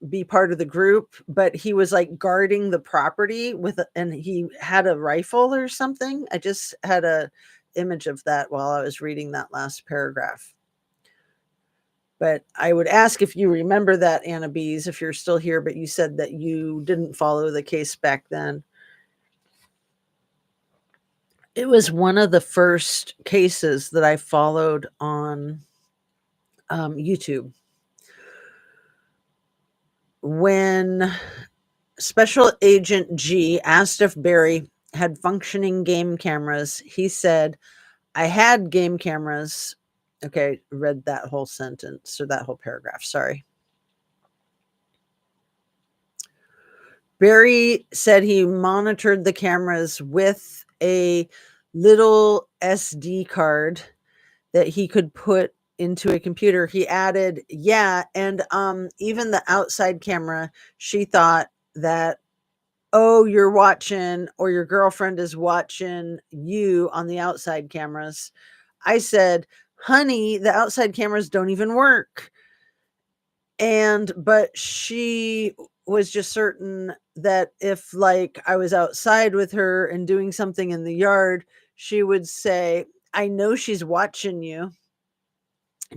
be part of the group, but he was like guarding the property and he had a rifle or something. I just had a image of that while I was reading that last paragraph. But I would ask if you remember that, Anna Bees, if you're still here, but you said that you didn't follow the case back then. It was one of the first cases that I followed on YouTube. When Special Agent G asked if Barry had functioning game cameras, he said, I had game cameras. Okay, read that whole sentence or that whole paragraph. Sorry. Barry said he monitored the cameras with a little SD card that he could put into a computer. He added, yeah, and even the outside camera, she thought that, oh, you're watching, or your girlfriend is watching you on the outside cameras. I said, honey, the outside cameras don't even work. But she was just certain that if like I was outside with her and doing something in the yard, she would say, I know she's watching you.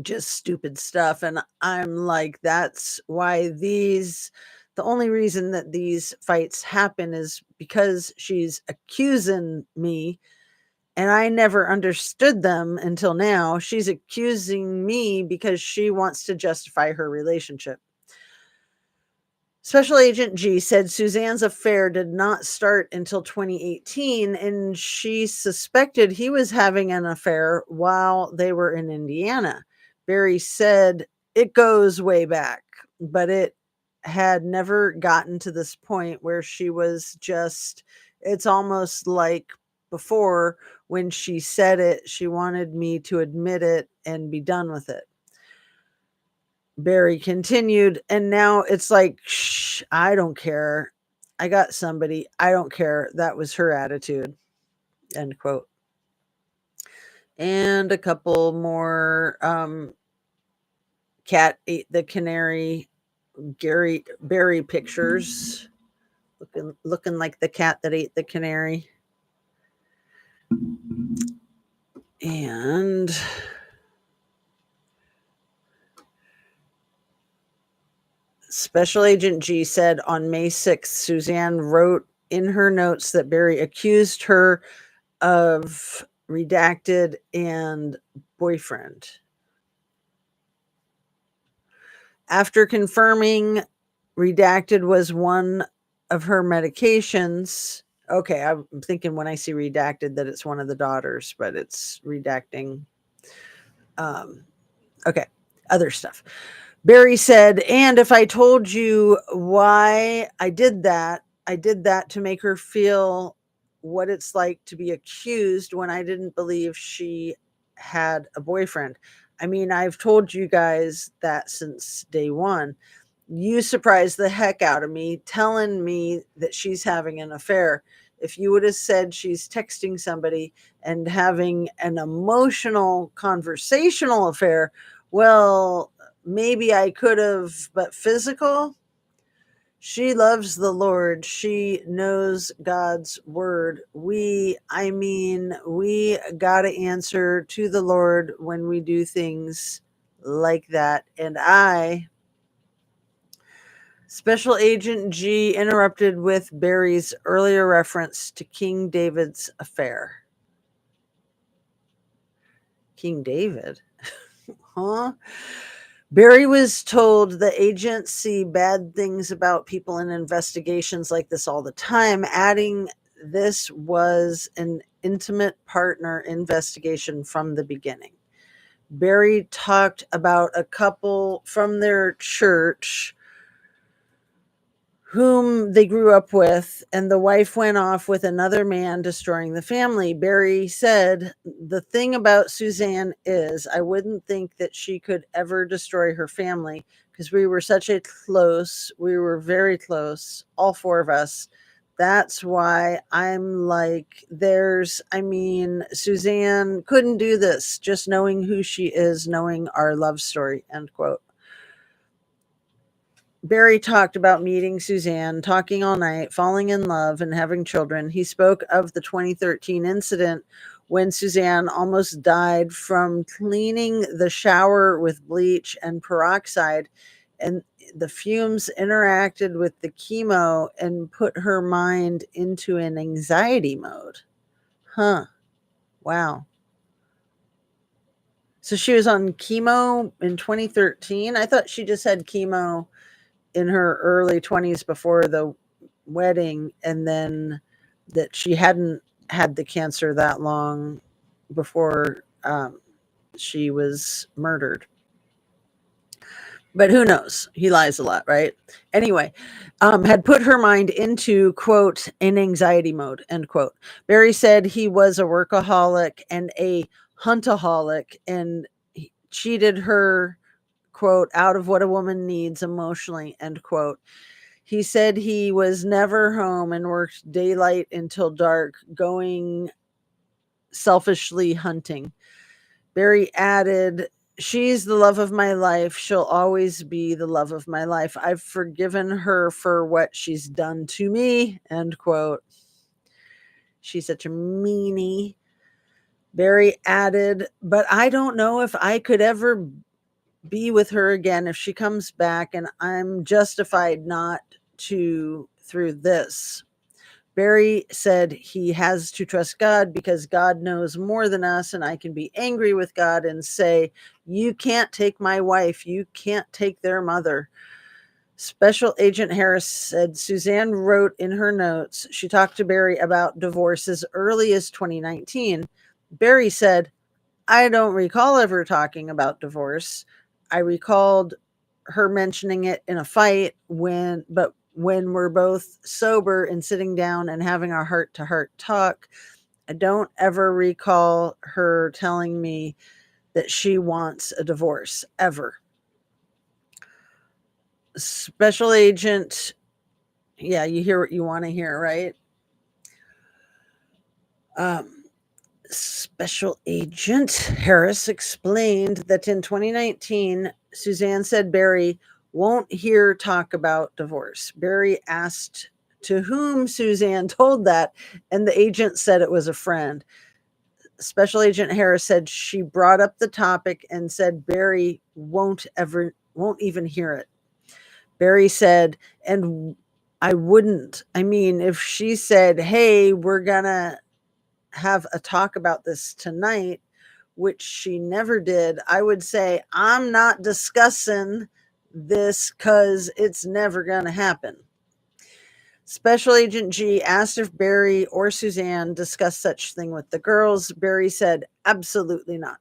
Just stupid stuff. And I'm like, that's why the only reason that these fights happen is because she's accusing me, and I never understood them until now. She's accusing me because she wants to justify her relationship. Special Agent G said Suzanne's affair did not start until 2018, and she suspected he was having an affair while they were in Indiana. Barry said it goes way back, but it had never gotten to this point where she was just, it's almost like before when she said it, she wanted me to admit it and be done with it. Barry continued, and now it's like, shh, I don't care. I got somebody. I don't care. That was her attitude. End quote. And a couple more cat ate the canary Barry pictures. Looking like the cat that ate the canary. And Special Agent G said on May 6th, Suzanne wrote in her notes that Barry accused her of redacted and boyfriend. After confirming redacted was one of her medications. Okay, I'm thinking when I see redacted that it's one of the daughters, but it's redacting. Okay, other stuff. Barry said, and if I told you why I did that to make her feel what it's like to be accused when I didn't believe she had a boyfriend. I mean, I've told you guys that since day one. You surprised the heck out of me telling me that she's having an affair. If you would have said she's texting somebody and having an emotional conversational affair, well, maybe I could have, but physical? She loves the Lord. She knows God's word. We got to answer to the Lord when we do things like that. And Special Agent G interrupted with Barry's earlier reference to King David's affair. King David? Huh? Barry was told the agents see bad things about people in investigations like this all the time, adding this was an intimate partner investigation from the beginning. Barry talked about a couple from their church whom they grew up with, and the wife went off with another man, destroying the family. Barry said, the thing about Suzanne is I wouldn't think that she could ever destroy her family because we were very close, all four of us, That's why I'm like, Suzanne couldn't do this just knowing who she is, knowing our love story, end quote. Barry talked about meeting Suzanne, talking all night, falling in love, and having children. He spoke of the 2013 incident when Suzanne almost died from cleaning the shower with bleach and peroxide, and the fumes interacted with the chemo and put her mind into an anxiety mode. Huh. Wow. So she was on chemo in 2013. I thought she just had chemo in her early 20s before the wedding, and then that she hadn't had the cancer that long before she was murdered. But who knows? He lies a lot, right? Anyway, had put her mind into, quote, an anxiety mode, end quote. Barry said he was a workaholic and a huntaholic, and he cheated her, quote, out of what a woman needs emotionally, end quote. He said he was never home and worked daylight until dark, going selfishly hunting. Barry added, "She's the love of my life. She'll always be the love of my life. I've forgiven her for what she's done to me," end quote. She's such a meanie. Barry added, "But I don't know if I could ever be with her again if she comes back, and I'm justified not to through this." Barry said he has to trust God because God knows more than us, and I can be angry with God and say, "You can't take my wife. You can't take their mother." Special Agent Harris said Suzanne wrote in her notes she talked to Barry about divorce as early as 2019. Barry said, "I don't recall ever talking about divorce. I recalled her mentioning it in a fight but when we're both sober and sitting down and having a heart to heart talk, I don't ever recall her telling me that she wants a divorce ever." Special Agent, yeah, you hear what you want to hear, right? Um, Special Agent Harris explained that in 2019, Suzanne said Barry won't hear talk about divorce. Barry asked to whom Suzanne told that, and the agent said it was a friend. Special Agent Harris said she brought up the topic and said Barry won't even hear it. Barry said, and I wouldn't. I mean, if she said, "Hey, we're gonna have a talk about this tonight," which she never did, I would say, "I'm not discussing this because it's never going to happen." Special Agent G asked if Barry or Suzanne discussed such thing with the girls. Barry said, "Absolutely not."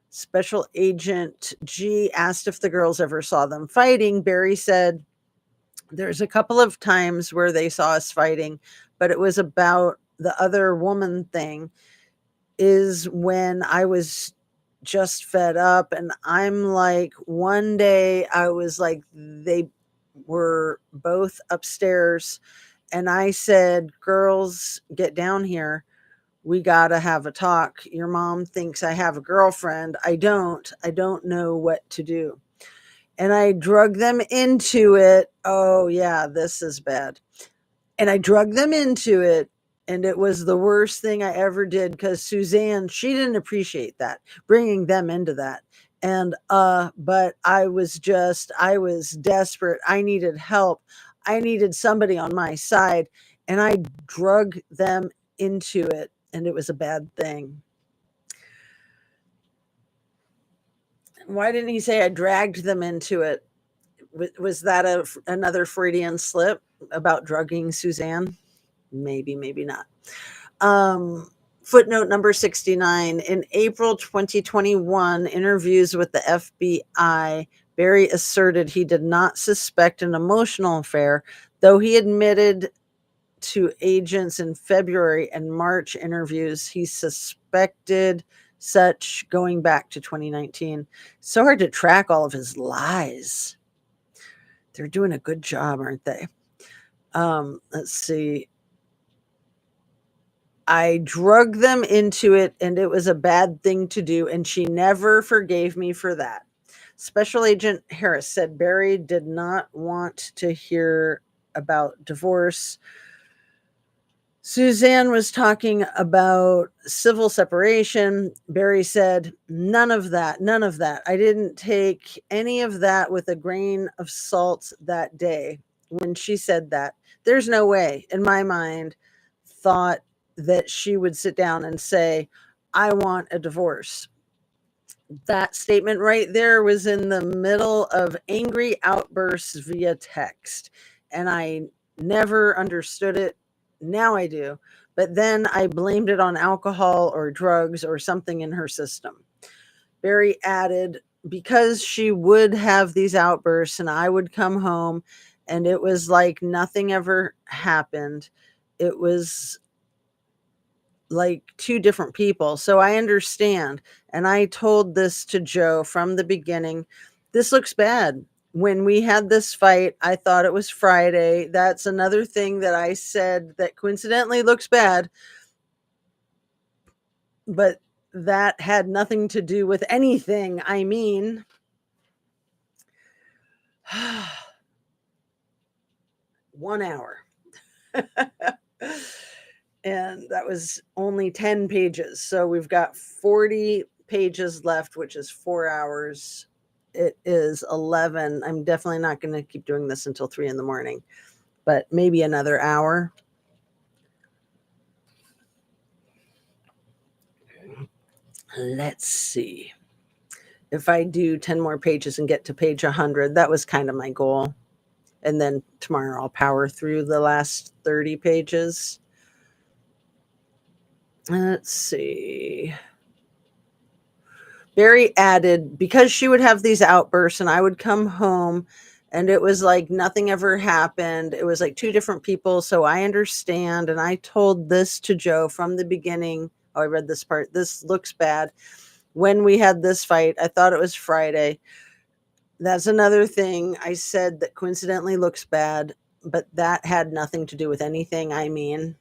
Special Agent G asked if the girls ever saw them fighting. Barry said, "There's a couple of times where they saw us fighting, but it was about the other woman thing, is when I was just fed up." And I'm like, one day I was like, they were both upstairs, and I said, "Girls, get down here. We got to have a talk. Your mom thinks I have a girlfriend. I don't. I don't know what to do." And I drug them into it. Oh, yeah, this is bad. And I drug them into it, and it was the worst thing I ever did because Suzanne, she didn't appreciate that, bringing them into that. And but I was desperate. I needed help. I needed somebody on my side, and I drug them into it, and it was a bad thing. Why didn't he say I dragged them into it? Was that another Freudian slip about drugging Suzanne? Maybe, maybe not. Um, Footnote number 69. In April 2021, interviews with the FBI, Barry asserted he did not suspect an emotional affair, though he admitted to agents in February and March interviews he suspected such going back to 2019. So hard to track all of his lies. They're doing a good job, aren't they? Let's see. I drug them into it, and it was a bad thing to do, and she never forgave me for that. Special Agent Harris said Barry did not want to hear about divorce. Suzanne was talking about civil separation. Barry said, none of that, none of that. I didn't take any of that with a grain of salt that day when she said that. There's no way, in my mind, thought that she would sit down and say, I want a divorce. That statement right there was in the middle of angry outbursts via text, and I never understood it. Now I do. But then I blamed it on alcohol or drugs or something in her system. Barry added, because she would have these outbursts and I would come home and it was like nothing ever happened. It was like two different people. So I understand. And I told this to Joe from the beginning. This looks bad. When we had this fight, I thought it was Friday. That's another thing that I said that coincidentally looks bad, but that had nothing to do with anything. I mean, 1 hour. And that was only 10 pages. So we've got 40 pages left, which is 4 hours. It is 11. I'm definitely not going to keep doing this until 3 in the morning, but maybe another hour. Let's see. If I do 10 more pages and get to page 100, that was kind of my goal. And then tomorrow I'll power through the last 30 pages. Let's see. Barry added, because she would have these outbursts and I would come home and it was like nothing ever happened. It was like two different people. So I understand. And I told this to Joe from the beginning. Oh, I read this part. This looks bad. When we had this fight, I thought it was Friday. That's another thing I said that coincidentally looks bad, but that had nothing to do with anything. I mean,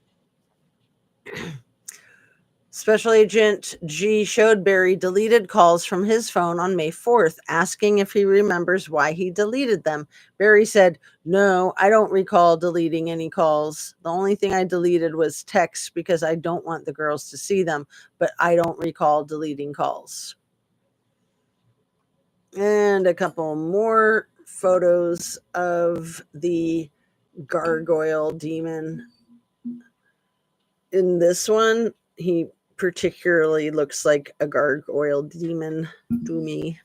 Special Agent G showed Barry deleted calls from his phone on May 4th, asking if he remembers why he deleted them. Barry said, no, I don't recall deleting any calls. The only thing I deleted was texts because I don't want the girls to see them, but I don't recall deleting calls. And a couple more photos of the gargoyle demon. In this one, he particularly looks like a gargoyle demon to me.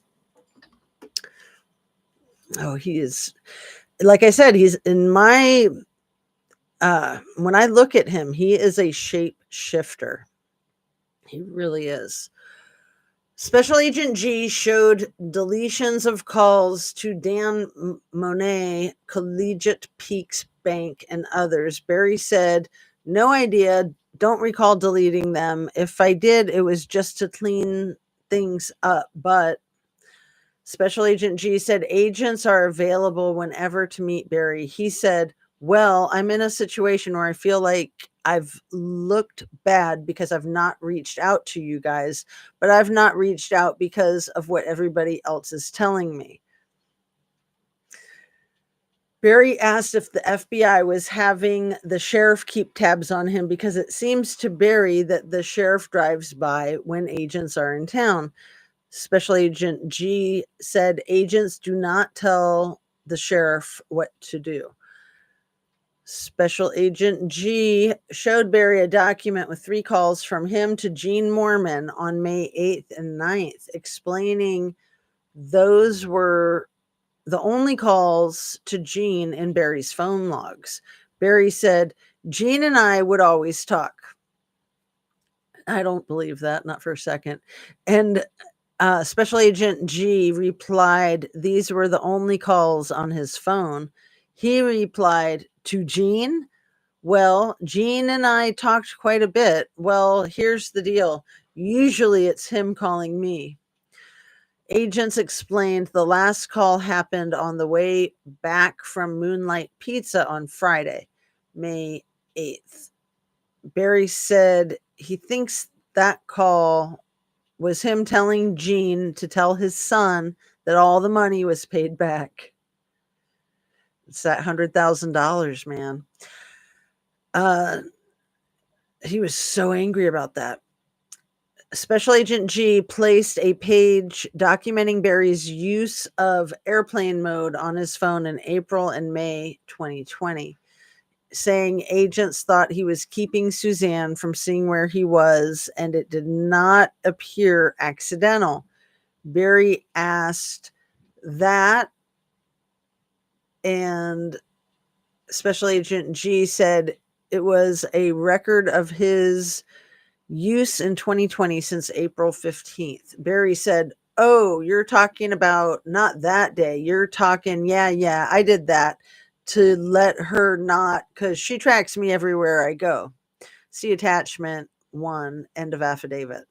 Oh, he is, like I said, he's in my, when I look at him, he is a shape shifter. He really is. Special Agent G showed deletions of calls to Dan Monet, Collegiate Peaks Bank, and others. Barry said, no idea, don't recall deleting them. If I did, it was just to clean things up. But Special Agent G said agents are available whenever to meet Barry. He said, well, I'm in a situation where I feel like I've looked bad because I've not reached out to you guys, but I've not reached out because of what everybody else is telling me. Barry asked if the FBI was having the sheriff keep tabs on him because it seems to Barry that the sheriff drives by when agents are in town. Special Agent G said agents do not tell the sheriff what to do. Special Agent G showed Barry a document with 3 calls from him to Gene Mormon on May 8th and 9th, explaining those were the only calls to Gene in Barry's phone logs. Barry said, Gene and I would always talk. I don't believe that, not for a second. And Special Agent G replied, these were the only calls on his phone. He replied, to Gene? Well, Gene and I talked quite a bit. Well, here's the deal. Usually it's him calling me. Agents explained the last call happened on the way back from Moonlight Pizza on Friday. May 8th. Barry said he thinks that call was him telling Gene to tell his son that all the money was paid back. It's that $100,000, man. He was so angry about that. Special Agent G placed a page documenting Barry's use of airplane mode on his phone in April and May 2020, saying agents thought he was keeping Suzanne from seeing where he was, and it did not appear accidental. Barry asked that, and Special Agent G said it was a record of his use in 2020 since April 15th. Barry said, "Oh, you're talking about not that day. You're talking, yeah, I did that to let her not, because she tracks me everywhere I go." See attachment 1, end of affidavit.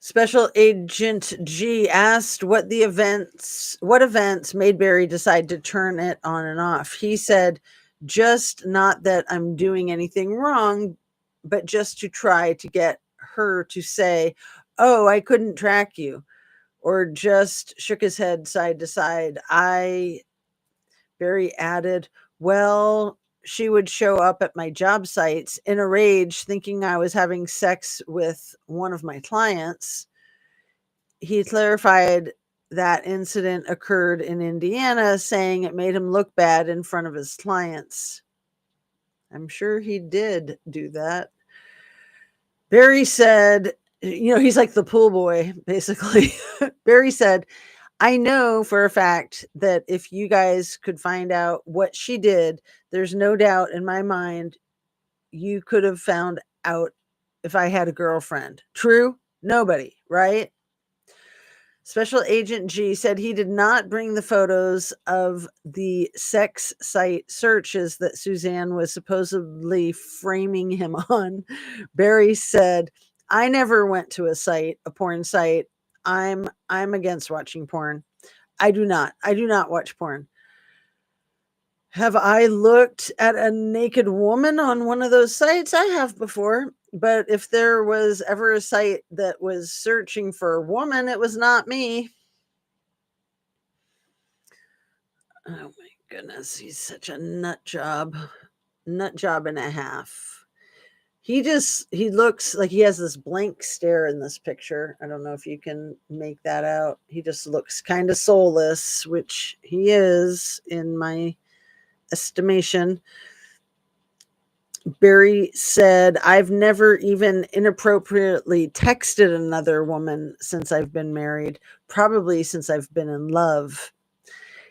Special Agent G asked what events made Barry decide to turn it on and off. He said, "Just not that I'm doing anything wrong, but just to try to get her to say, 'Oh, I couldn't track you,'" or just shook his head side to side. Barry added, "Well, she would show up at my job sites in a rage thinking I was having sex with one of my clients." He clarified that incident occurred in Indiana, saying it made him look bad in front of his clients. I'm sure he did do that. Barry said, he's like the pool boy, basically. Barry said, "I know for a fact that if you guys could find out what she did, there's no doubt in my mind you could have found out if I had a girlfriend. True? Nobody, right?" Special Agent G said he did not bring the photos of the sex site searches that Suzanne was supposedly framing him on. Barry said, "I never went to a porn site. I'm against watching porn. I do not watch porn. Have I looked at a naked woman on one of those sites? I have before. But if there was ever a site that was searching for a woman, it was not me." Oh my goodness, he's such a nut job and a half. He looks like he has this blank stare in this picture. I don't know if you can make that out. He just looks kind of soulless, which he is in my estimation. Barry said, "I've never even inappropriately texted another woman since I've been married, probably since I've been in love."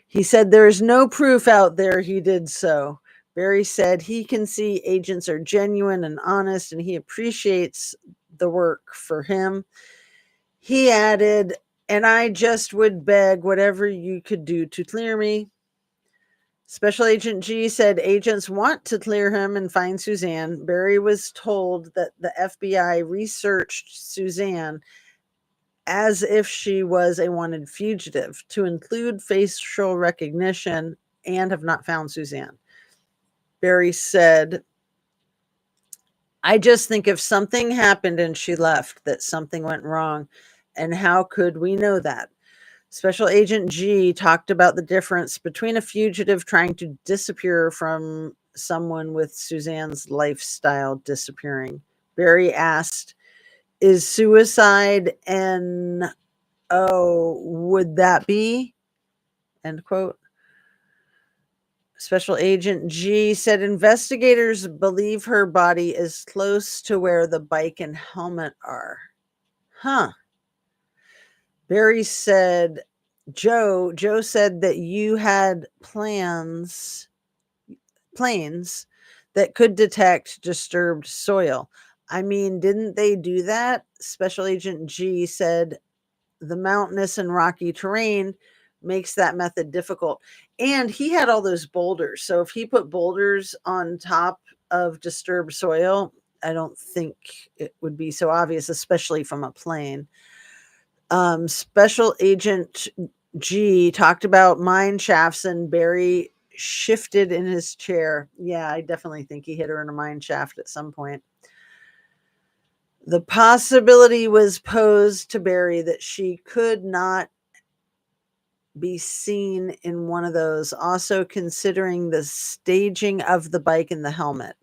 He said, "There is no proof out there he did so." Barry said he can see agents are genuine and honest, and he appreciates the work for him. He added, "And I just would beg whatever you could do to clear me." Special Agent G said agents want to clear him and find Suzanne. Barry was told that the FBI researched Suzanne as if she was a wanted fugitive to include facial recognition and have not found Suzanne. Barry said, "I just think if something happened and she left, that something went wrong. And how could we know that?" Special Agent G talked about the difference between a fugitive trying to disappear from someone with Suzanne's lifestyle disappearing. Barry asked, "Is suicide and would that be?" End quote. Special Agent G said investigators believe her body is close to where the bike and helmet are. Huh. Barry said, Joe said that you had planes that could detect disturbed soil. I mean, didn't they do that? Special Agent G said the mountainous and rocky terrain makes that method difficult. And he had all those boulders. So if he put boulders on top of disturbed soil, I don't think it would be so obvious, especially from a plane. Special Agent G talked about mine shafts, and Barry shifted in his chair. Yeah, I definitely think he hit her in a mine shaft at some point. The possibility was posed to Barry that she could not be seen in one of those, also considering the staging of the bike and the helmet.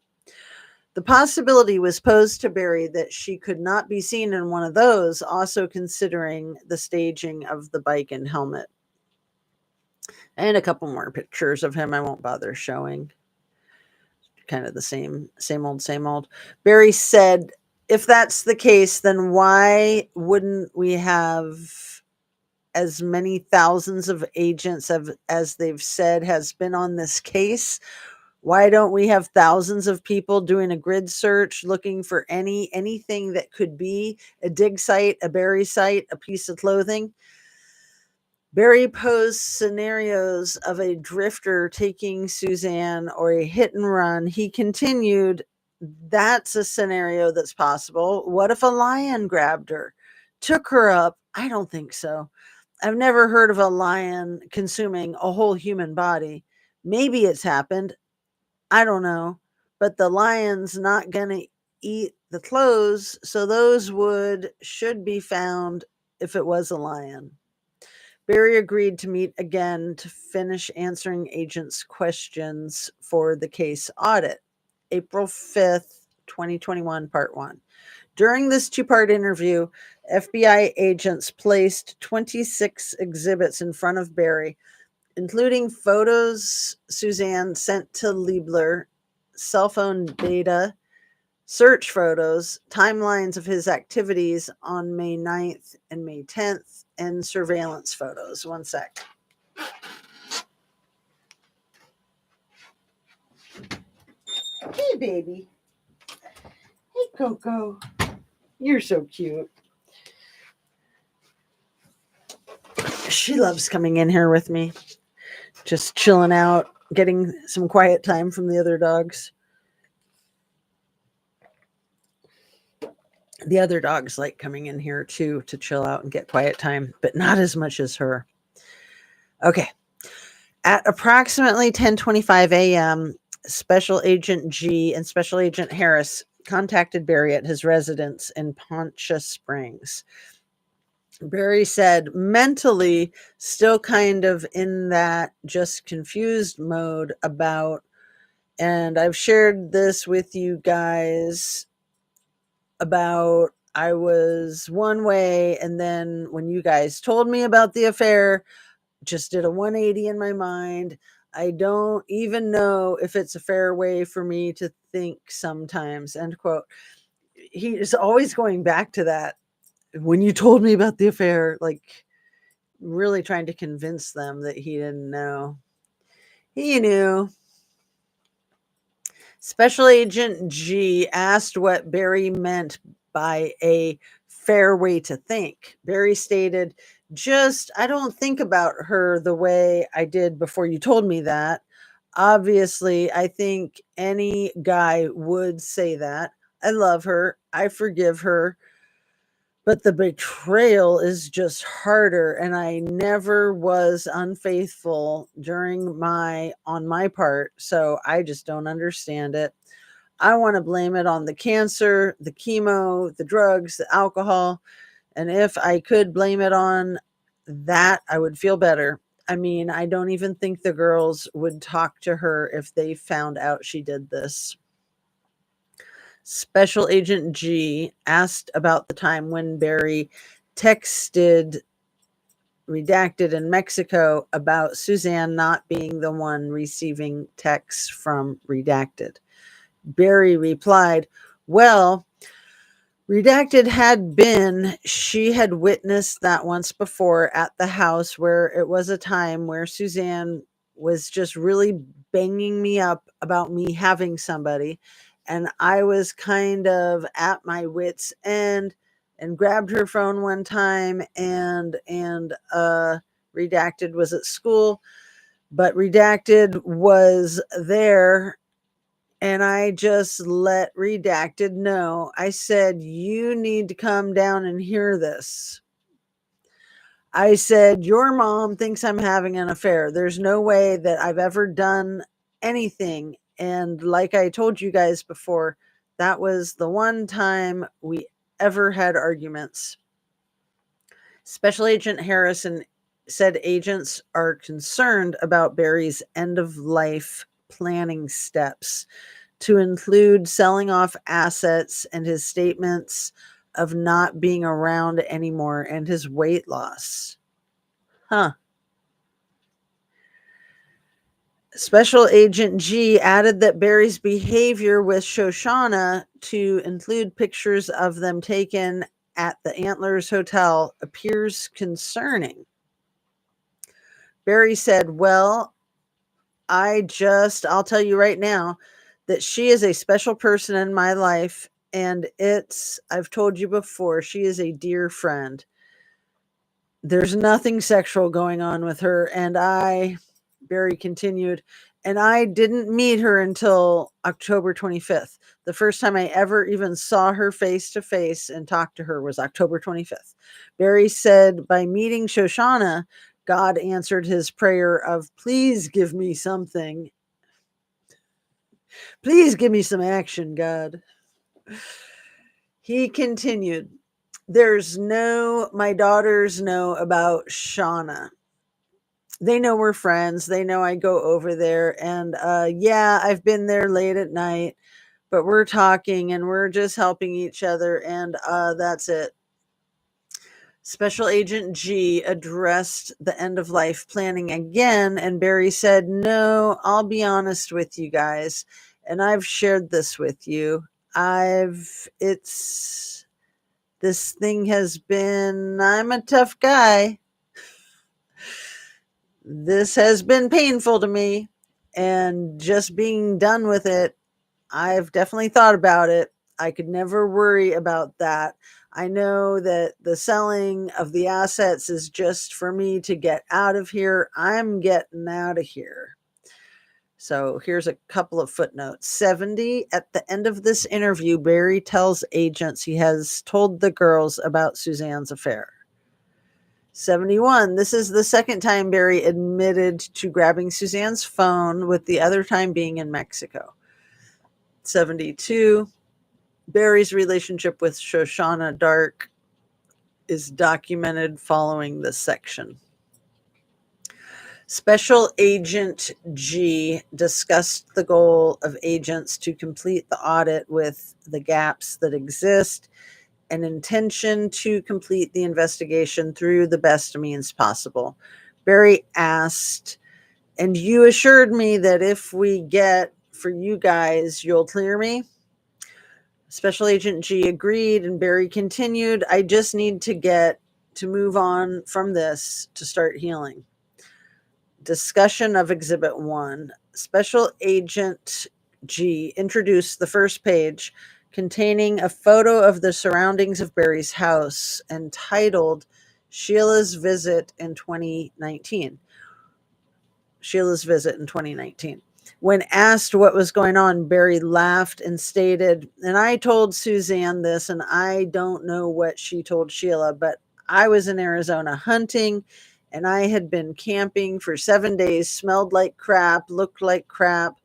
The possibility was posed to Barry that she could not be seen in one of those, also considering the staging of the bike and helmet. And a couple more pictures of him I won't bother showing. Kind of the same old. Barry said, if that's the case, then why wouldn't we have as many thousands of agents as they've said has been on this case? Why don't we have thousands of people doing a grid search looking for anything that could be a dig site, a Barry site, a piece of clothing? Barry posed scenarios of a drifter taking Suzanne or a hit and run. He continued, that's a scenario that's possible. What if a lion grabbed her, took her up? I don't think so. I've never heard of a lion consuming a whole human body. Maybe it's happened. I don't know. But the lion's not going to eat the clothes, so those should be found if it was a lion. Barry agreed to meet again to finish answering agents' questions for the case audit. April 5th, 2021, part 1. During this two-part interview, FBI agents placed 26 exhibits in front of Barry, including photos Suzanne sent to Liebler, cell phone data, search photos, timelines of his activities on May 9th and May 10th, and surveillance photos. One sec. Hey, baby. Hey, Coco. You're so cute. She loves coming in here with me, just chilling out, getting some quiet time from the other dogs. The other dogs like coming in here too to chill out and get quiet time, but not as much as her. Okay. At approximately 10:25 a.m., Special Agent G and Special Agent Harris contacted Barry at his residence in Poncha Springs. Barry said mentally still kind of in that just confused mode about, and I've shared this with you guys about, I was one way, and then when you guys told me about the affair, just did a 180 in my mind. I don't even know if it's a fair way for me to think sometimes, end quote. He is always going back to that. When you told me about the affair, like really trying to convince them that he didn't know. He knew. Special Agent G asked what Barry meant by a fair way to think. Barry stated, I don't think about her the way I did before you told me that. Obviously, I think any guy would say that. I love her. I forgive her. But the betrayal is just harder, and I never was unfaithful on my part, so I just don't understand it. I want to blame it on the cancer, the chemo, the drugs, the alcohol, and if I could blame it on that, I would feel better. I mean, I don't even think the girls would talk to her if they found out she did this. Special Agent G asked about the time when Barry texted Redacted in Mexico about Suzanne not being the one receiving texts from Redacted. Barry replied, well, Redacted she had witnessed that once before at the house where it was a time where Suzanne was just really banging me up about me having somebody. And I was kind of at my wit's end and grabbed her phone one time and Redacted was at school, but Redacted was there. And I just let Redacted know. I said, you need to come down and hear this. I said, your mom thinks I'm having an affair. There's no way that I've ever done anything. And like I told you guys before, that was the one time we ever had arguments. Special Agent Harrison said agents are concerned about Barry's end of life planning steps, to include selling off assets and his statements of not being around anymore and his weight loss. Huh. Special Agent G added that Barry's behavior with Shoshana, to include pictures of them taken at the Antlers Hotel, appears concerning. Barry said, well, I'll tell you right now that she is a special person in my life. And I've told you before, she is a dear friend. There's nothing sexual going on with her. And Barry continued, and I didn't meet her until October 25th. The first time I ever even saw her face to face and talked to her was October 25th. Barry said, by meeting Shoshana, God answered his prayer of, please give me something. Please give me some action, God. He continued, my daughters know about Shauna. They know we're friends. They know I go over there. And yeah, I've been there late at night, but we're talking and we're just helping each other. And that's it. Special Agent G addressed the end of life planning again. And Barry said, no, I'll be honest with you guys. And I've shared this with you. This thing has been, I'm a tough guy. This has been painful to me, and just being done with it, I've definitely thought about it. I could never worry about that. I know that the selling of the assets is just for me to get out of here. I'm getting out of here. So here's a couple of footnotes. 70, at the end of this interview, Barry tells agents he has told the girls about Suzanne's affair. 71, this is the second time Barry admitted to grabbing Suzanne's phone, with the other time being in Mexico. 72, Barry's relationship with Shoshana Dark is documented following this section. Special Agent G discussed the goal of agents to complete the audit with the gaps that exist, an intention to complete the investigation through the best means possible. Barry asked, and you assured me that if we get for you guys, you'll clear me? Special Agent G agreed, and Barry continued, I just need to move on from this to start healing. Discussion of Exhibit 1. Special Agent G introduced the first page, containing a photo of the surroundings of Barry's house, entitled Sheila's Visit in 2019. Sheila's Visit in 2019. When asked what was going on, Barry laughed and stated, and I told Suzanne this, and I don't know what she told Sheila, but I was in Arizona hunting, and I had been camping for 7 days, smelled like crap, looked like crap.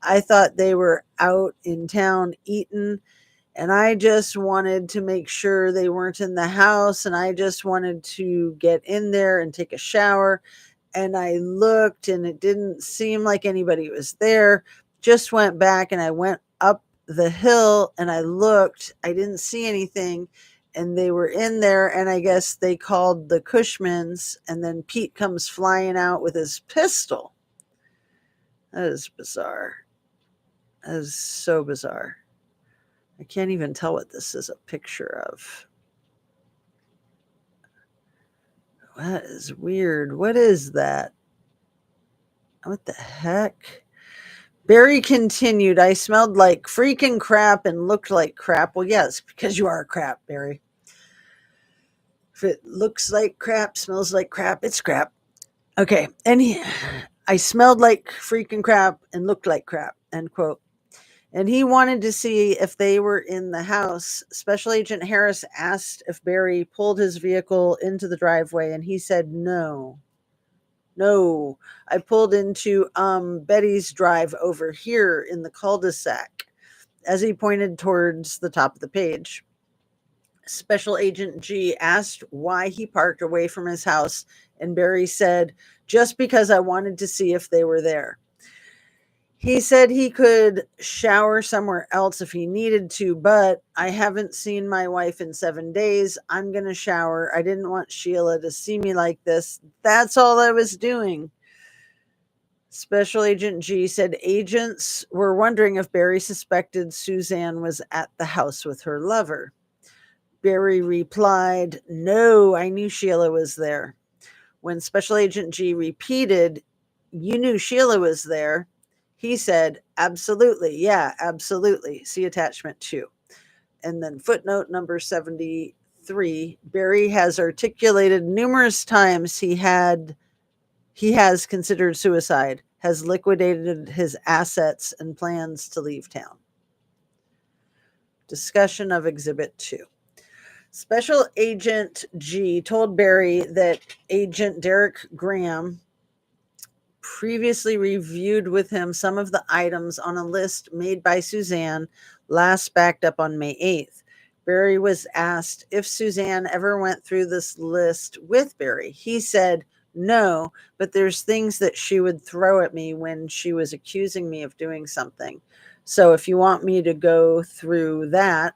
I thought they were out in town eating, and I just wanted to make sure they weren't in the house, and I just wanted to get in there and take a shower. And I looked, and it didn't seem like anybody was there. Just went back, and I went up the hill, and I looked. I didn't see anything, and they were in there, and I guess they called the Cushmans, and then Pete comes flying out with his pistol. That is bizarre. That is so bizarre. I can't even tell what this is a picture of. That is weird. What is that? What the heck? Barry continued, I smelled like freaking crap and looked like crap. Well, yes, because you are crap, Barry. If it looks like crap, smells like crap, it's crap. Okay. I smelled like freaking crap and looked like crap, end quote. and he wanted to see if they were in the house. Special Agent Harris asked if Barry pulled his vehicle into the driveway, and he said, no, I pulled into Betty's drive over here in the cul-de-sac, as he pointed towards the top of the page. Special Agent G asked why he parked away from his house, and Barry said, just because I wanted to see if they were there. He said he could shower somewhere else if he needed to, but I haven't seen my wife in 7 days. I'm going to shower. I didn't want Sheila to see me like this. That's all I was doing. Special Agent G said agents were wondering if Barry suspected Suzanne was at the house with her lover. Barry replied, no, I knew Sheila was there. When Special Agent G repeated, you knew Sheila was there, he said, absolutely. Yeah, absolutely. See attachment 2. And then footnote number 73, Barry has articulated numerous times he has considered suicide, has liquidated his assets, and plans to leave town. Discussion of Exhibit 2. Special Agent G told Barry that Agent Derek Graham previously reviewed with him some of the items on a list made by Suzanne, last backed up on May 8th. Barry was asked if Suzanne ever went through this list with Barry. He said, no, but there's things that she would throw at me when she was accusing me of doing something. So if you want me to go through that.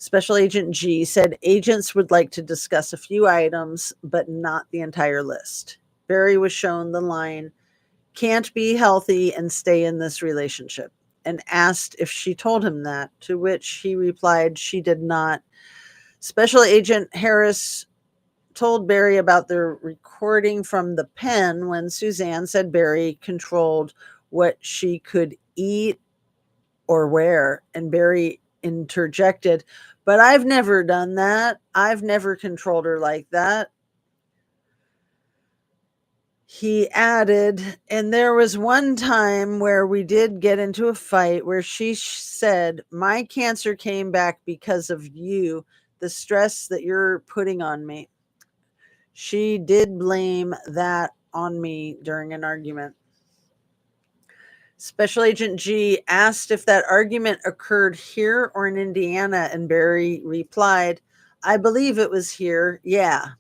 Special Agent G said agents would like to discuss a few items, but not the entire list. Barry was shown the line, can't be healthy and stay in this relationship, and asked if she told him that, to which he replied she did not. Special Agent Harris told Barry about the recording from the pen when Suzanne said Barry controlled what she could eat or wear, and Barry interjected, but I've never done that. I've never controlled her like that. He added, and there was one time where we did get into a fight where she said, my cancer came back because of you, the stress that you're putting on me. She did blame that on me during an argument. Special Agent G asked if that argument occurred here or in Indiana, and Barry replied, I believe it was here. Yeah.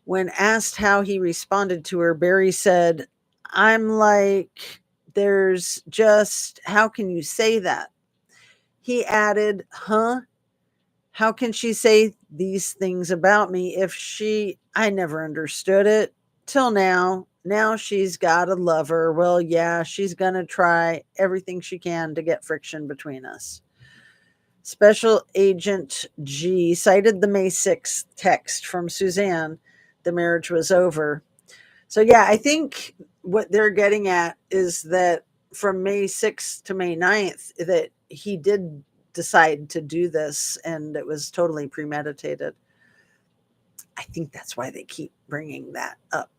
When asked how he responded to her, Barry said, I'm like, there's just, how can you say that? He added, huh? How can she say these things about me if I never understood it till now. Now she's got a lover. Well, yeah, she's going to try everything she can to get friction between us. Special Agent G cited the May 6th text from Suzanne, the marriage was over. So, yeah, I think what they're getting at is that from May 6th to May 9th, that he did decide to do this, and it was totally premeditated. I think that's why they keep bringing that up.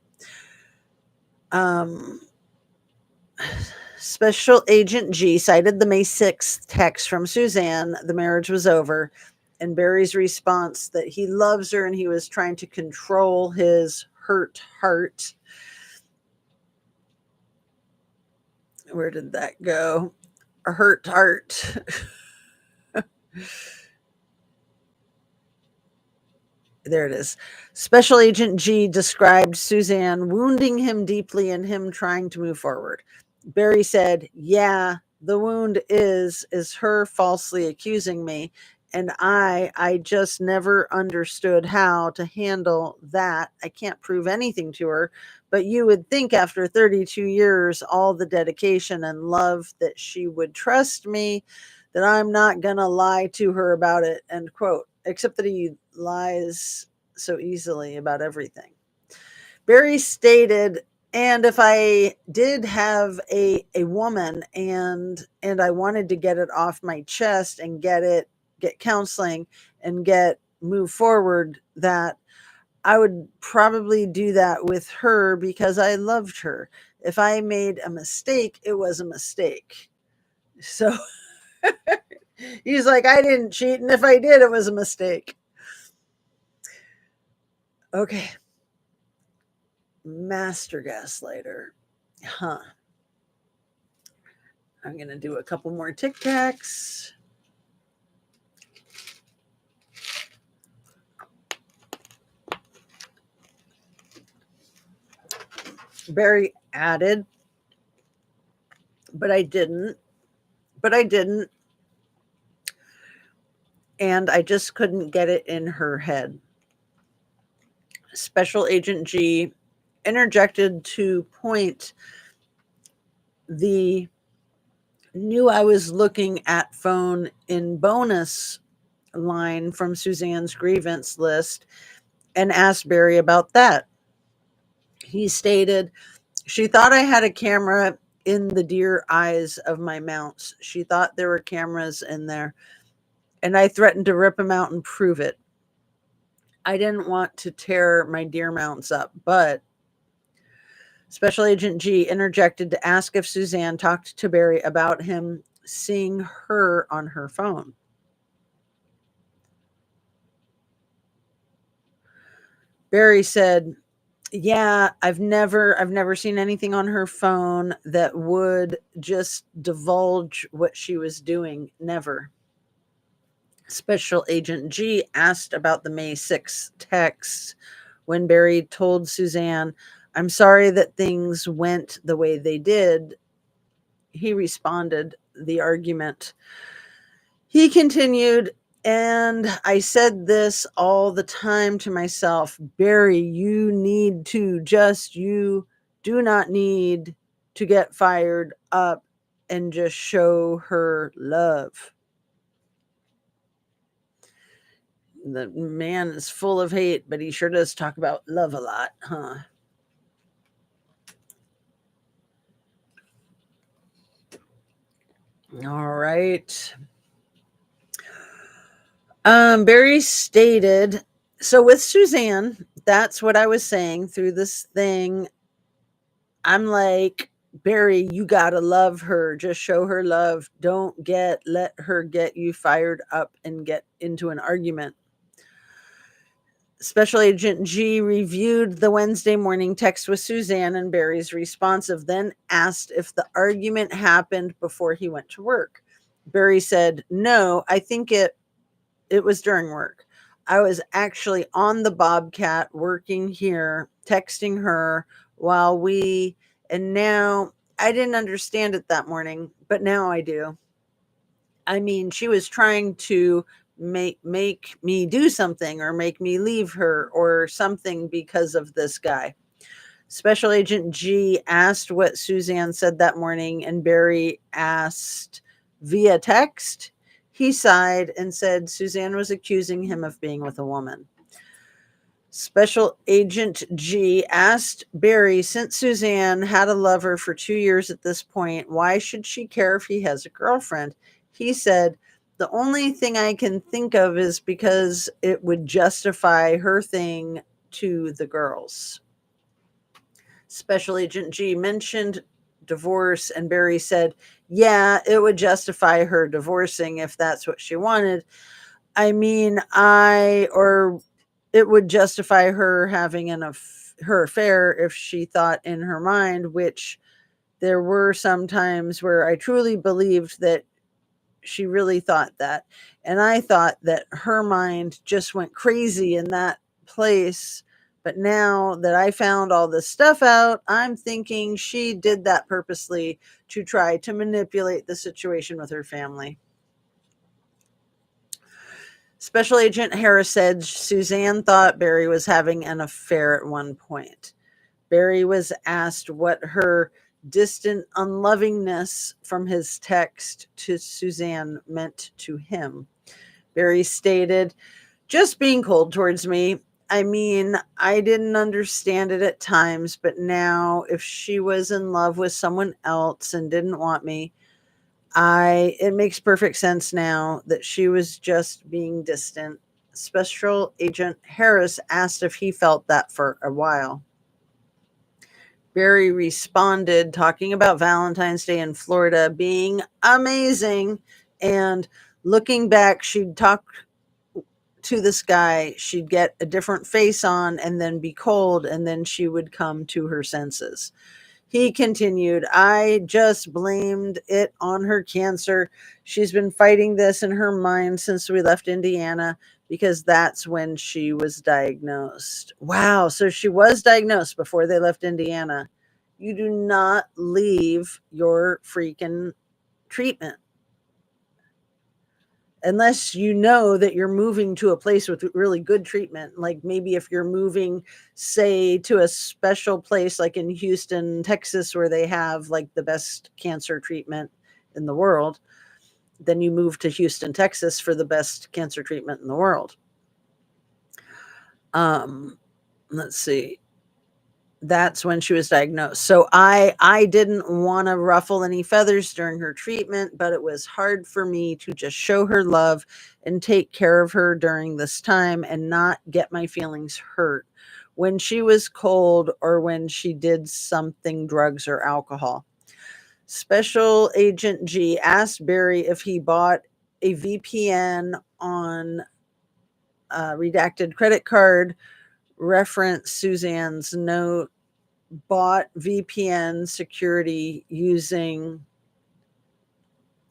Special Agent G cited the May 6th text from Suzanne, the marriage was over, and Barry's response that he loves her and he was trying to control his hurt heart. Where did that go? A hurt heart. There it is. Special Agent G described Suzanne wounding him deeply and him trying to move forward. Barry said, yeah, the wound is her falsely accusing me. And I just never understood how to handle that. I can't prove anything to her, but you would think after 32 years, all the dedication and love that she would trust me, that I'm not going to lie to her about it, end quote, except that he lies so easily about everything. Barry stated, and if I did have a woman and I wanted to get it off my chest and get counseling and move forward, that I would probably do that with her because I loved her. If I made a mistake, it was a mistake. So He's like, I didn't cheat, and if I did, it was a mistake. Okay. Master gaslighter. Huh. I'm going to do a couple more Tic Tacs. Barry added, but I didn't. And I just couldn't get it in her head. Special Agent G interjected to point the knew I was looking at phone in bonus line from Suzanne's grievance list and asked Barry about that. He stated, she thought I had a camera in the deer eyes of my mounts. She thought there were cameras in there, and I threatened to rip them out and prove it. I didn't want to tear my deer mounts up, but Special Agent G interjected to ask if Suzanne talked to Barry about him seeing her on her phone. Barry said, yeah, I've never seen anything on her phone that would just divulge what she was doing. Never. Special Agent G asked about the May 6th text when Barry told Suzanne, I'm sorry that things went the way they did. He responded, the argument. He continued, and I said this all the time to myself, Barry, you do not need to get fired up and just show her love. The man is full of hate, but he sure does talk about love a lot, huh? All right. Barry stated, so with Suzanne, that's what I was saying through this thing. I'm like, Barry, you gotta love her. Just show her love. Don't let her get you fired up and get into an argument. Special Agent G reviewed the Wednesday morning text with Suzanne and Barry's responsive, then asked if the argument happened before he went to work. Barry said, no, I think it was during work. I was actually on the Bobcat working here, texting her and now I didn't understand it that morning, but now I do. I mean, she was trying to make me do something or make me leave her or something because of this guy. Special Agent G asked what Suzanne said that morning, and Barry asked via text. He sighed and said Suzanne was accusing him of being with a woman. Special Agent G asked Barry, since Suzanne had a lover for 2 years at this point, why should she care if he has a girlfriend? He said, the only thing I can think of is because it would justify her thing to the girls. Special Agent G mentioned divorce, and Barry said, yeah, it would justify her divorcing if that's what she wanted. I mean, it would justify her having her affair if she thought in her mind, which there were some times where I truly believed that she really thought that. And I thought that her mind just went crazy in that place. But now that I found all this stuff out, I'm thinking she did that purposely to try to manipulate the situation with her family. Special Agent Harris said Suzanne thought Barry was having an affair at one point. Barry was asked what her distant unlovingness from his text to Suzanne meant to him. Barry stated, just being cold towards me. I mean, I didn't understand it at times, but now if she was in love with someone else and didn't want me, it makes perfect sense now that she was just being distant. Special Agent Harris asked if he felt that for a while. Barry responded, talking about Valentine's Day in Florida being amazing. And looking back, she'd talk to this guy, she'd get a different face on and then be cold, and then she would come to her senses. He continued, I just blamed it on her cancer. She's been fighting this in her mind since we left Indiana because that's when she was diagnosed. Wow. So she was diagnosed before they left Indiana. You do not leave your freaking treatment unless you know that you're moving to a place with really good treatment. Like maybe if you're moving, say, to a special place like in Houston, Texas, where they have like the best cancer treatment in the world, then you move to Houston, Texas for the best cancer treatment in the world. Let's see. That's when she was diagnosed. So I didn't want to ruffle any feathers during her treatment, but it was hard for me to just show her love and take care of her during this time and not get my feelings hurt when she was cold or when she did something, drugs or alcohol. Special Agent G asked Barry if he bought a VPN on a redacted credit card, reference Suzanne's note, bought VPN security using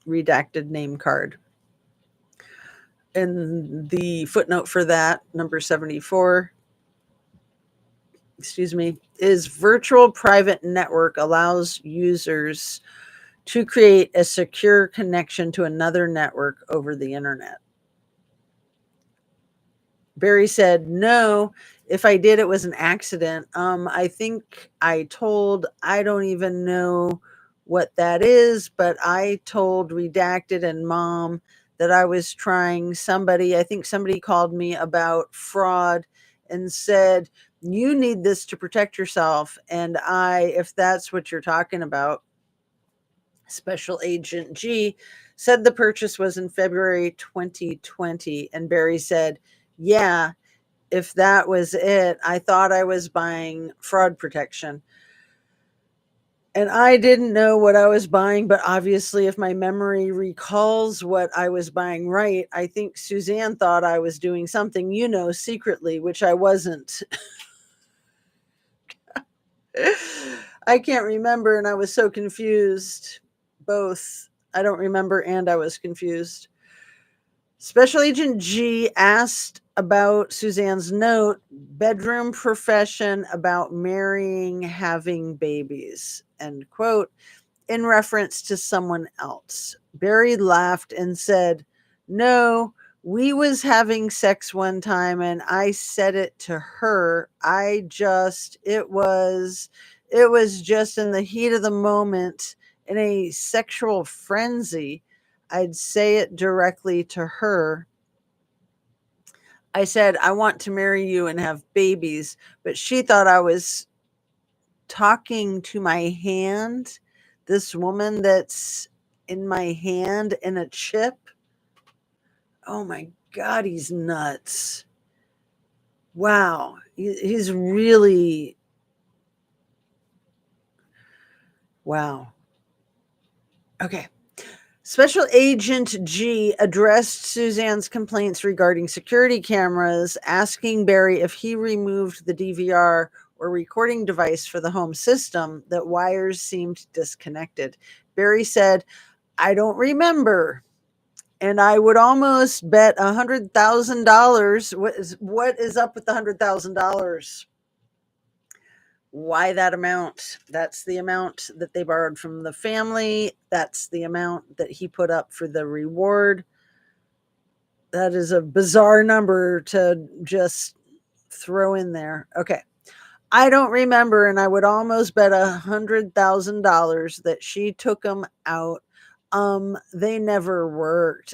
redacted name card. And the footnote for that, number 74, is virtual private network allows users to create a secure connection to another network over the internet. Barry said, no, if I did, it was an accident. I think I don't even know what that is, but I told Redacted and Mom that I was trying I think somebody called me about fraud and said, you need this to protect yourself. And if that's what you're talking about, Special Agent G said the purchase was in February 2020. And Barry said, yeah, if that was it, I thought I was buying fraud protection. And I didn't know what I was buying, but obviously, if my memory recalls what I was buying right, I think Suzanne thought I was doing something, secretly, which I wasn't. I can't remember, and I was so confused. Both. I don't remember, and I was confused. Special Agent G asked about Suzanne's note, bedroom profession about marrying, having babies, end quote, in reference to someone else. Barry laughed and said, no, we was having sex one time and I said it to her. It was just in the heat of the moment in a sexual frenzy. I'd say it directly to her. I said, I want to marry you and have babies, but she thought I was talking to my hand, this woman that's in my hand in a chip. Oh my God, he's nuts. Wow. He's really, wow. Okay. Special Agent G addressed Suzanne's complaints regarding security cameras, asking Barry if he removed the DVR or recording device for the home system that wires seemed disconnected. Barry said, I don't remember. And I would almost bet $100,000. What is up with the $100,000? Why that amount? That's the amount that they borrowed from the family. That's the amount that he put up for the reward. That is a bizarre number to just throw in there. Okay. I don't remember, and I would almost bet $100,000 that she took them out. They never worked.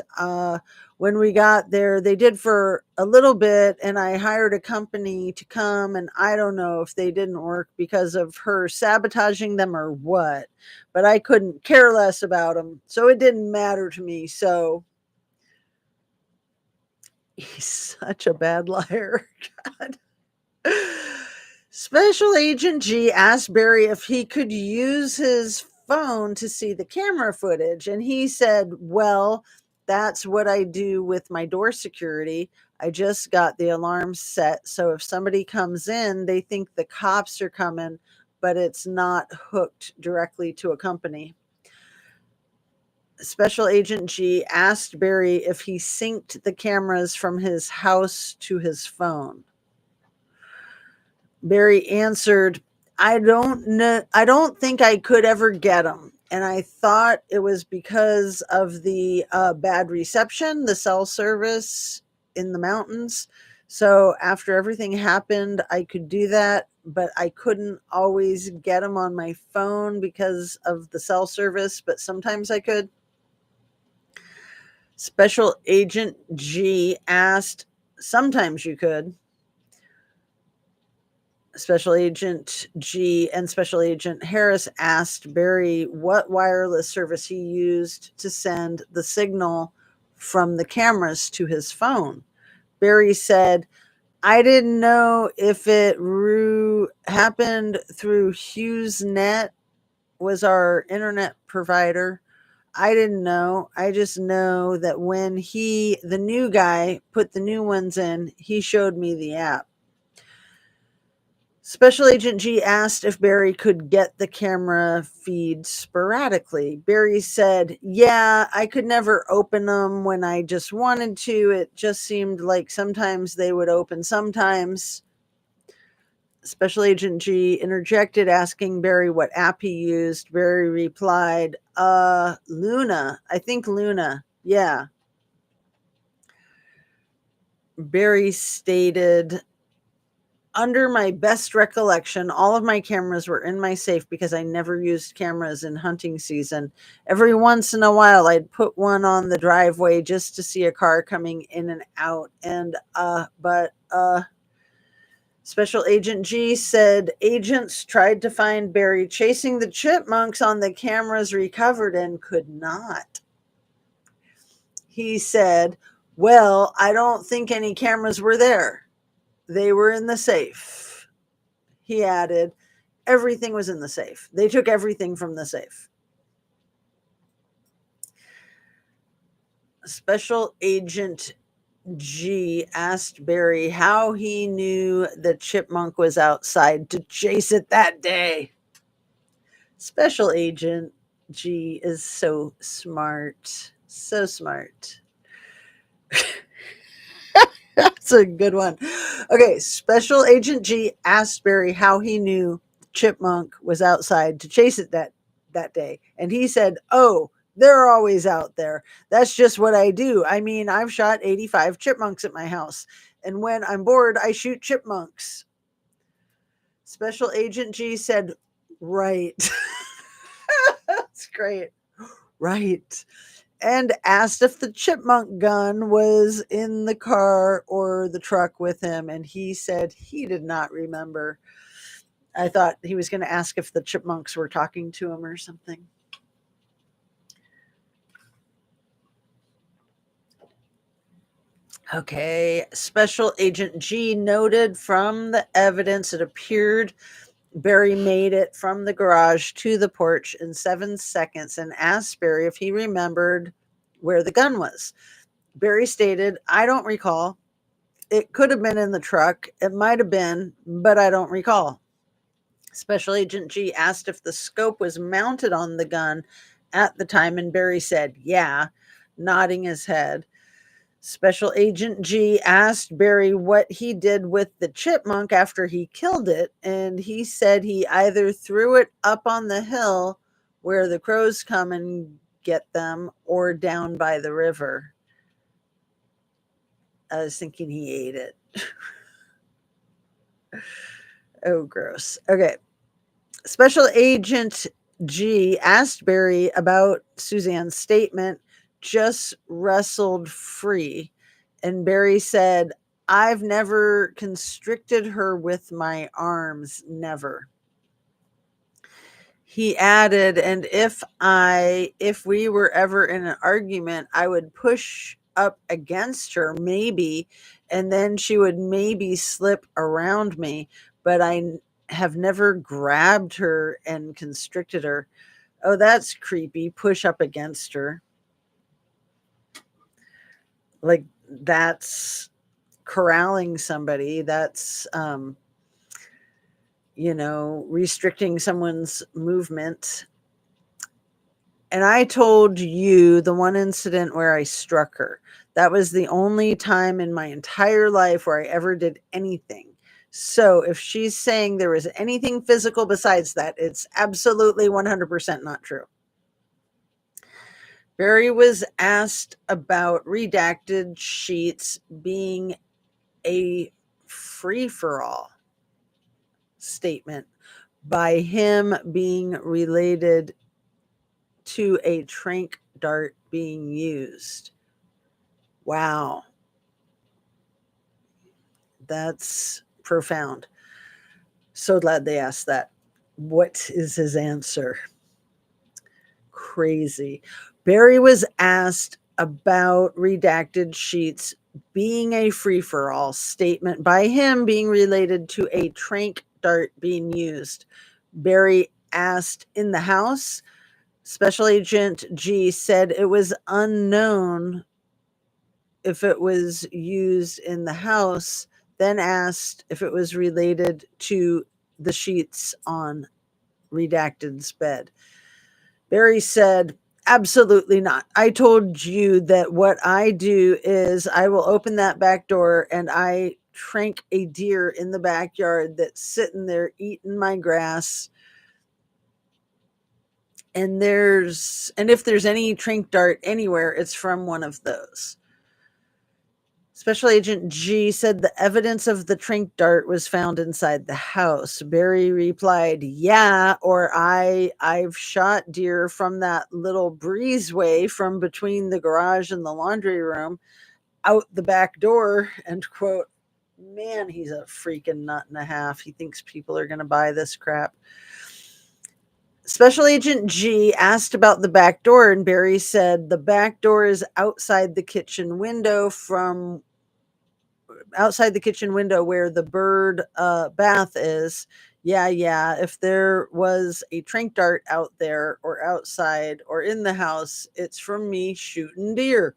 When we got there, they did for a little bit, and I hired a company to come, and I don't know if they didn't work because of her sabotaging them or what, but I couldn't care less about them, so it didn't matter to me. So he's such a bad liar. God. Special Agent G asked Barry if he could use his phone to see the camera footage, and he said, well, that's what I do with my door security. I just got the alarm set, so if somebody comes in, they think the cops are coming, but it's not hooked directly to a company. Special Agent G asked Barry if he synced the cameras from his house to his phone. Barry answered, I don't know. I don't think I could ever get them. And I thought it was because of the bad reception, the cell service in the mountains. So after everything happened, I could do that, but I couldn't always get them on my phone because of the cell service, but sometimes I could. Special Agent G asked, sometimes you could. Special Agent G and Special Agent Harris asked Barry what wireless service he used to send the signal from the cameras to his phone. Barry said, I didn't know if it happened through HughesNet, was our internet provider. I didn't know. I just know that when the new guy, put the new ones in, he showed me the app. Special Agent G asked if Barry could get the camera feed sporadically. Barry said, yeah, I could never open them when I just wanted to. It just seemed like sometimes they would open sometimes. Special Agent G interjected, asking Barry what app he used. Barry replied, Luna. I think Luna. Yeah. Barry stated, under my best recollection, all of my cameras were in my safe because I never used cameras in hunting season. Every once in a while, I'd put one on the driveway just to see a car coming in and out. And, Special Agent G said agents tried to find Barry chasing the chipmunks on the cameras recovered and could not. He said, well, I don't think any cameras were there. They were in the safe. He added, everything was in the safe. They took everything from the safe. Special Agent G asked Barry how he knew the chipmunk was outside to chase it that day. Special Agent G is so smart. So smart. That's a good one. Okay, Special Agent G asked Barry how he knew the chipmunk was outside to chase it that day. And he said, oh, they're always out there. That's just what I do. I mean, I've shot 85 chipmunks at my house. And when I'm bored, I shoot chipmunks. Special Agent G said, right. That's great. Right. And asked if the chipmunk gun was in the car or the truck with him. And he said he did not remember. I thought he was going to ask if the chipmunks were talking to him or something. Okay. Special Agent G noted from the evidence it appeared Barry made it from the garage to the porch in 7 seconds and asked Barry if he remembered where the gun was. Barry stated, I don't recall. It could have been in the truck. It might have been, but I don't recall. Special Agent G asked if the scope was mounted on the gun at the time, and Barry said, yeah, nodding his head. Special Agent G asked Barry what he did with the chipmunk after he killed it, and he said he either threw it up on the hill where the crows come and get them or down by the river. I was thinking he ate it. Oh, gross. Okay. Special Agent G asked Barry about Suzanne's statement, just wrestled free. And Barry said, I've never constricted her with my arms, never. He added, and if we were ever in an argument, I would push up against her, maybe, and then she would maybe slip around me, but I have never grabbed her and constricted her. Oh, that's creepy. Push up against her. Like, that's corralling somebody. That's, restricting someone's movement. And I told you the one incident where I struck her. That was the only time in my entire life where I ever did anything. So if she's saying there was anything physical besides that, it's absolutely 100% not true. Barry was asked about redacted sheets being a free-for-all statement by him being related to a tranq dart being used. Wow. That's profound. So glad they asked that. What is his answer? Crazy. Barry was asked about redacted sheets being a free-for-all statement by him being related to a tranq dart being used. Barry asked in the house. Special Agent G said it was unknown if it was used in the house, then asked if it was related to the sheets on Redacted's bed. Barry said, absolutely not. I told you that what I do is I will open that back door and I tranq a deer in the backyard that's sitting there eating my grass. And if there's any tranq dart anywhere, it's from one of those. Special Agent G said the evidence of the tranq dart was found inside the house. Barry replied, yeah, or I've shot deer from that little breezeway from between the garage and the laundry room out the back door, end quote. Man, he's a freaking nut and a half. He thinks people are going to buy this crap. Special Agent G asked about the back door, and Barry said the back door is outside the kitchen window where the bird bath is. Yeah. If there was a tranq dart out there or outside or in the house, it's from me shooting deer.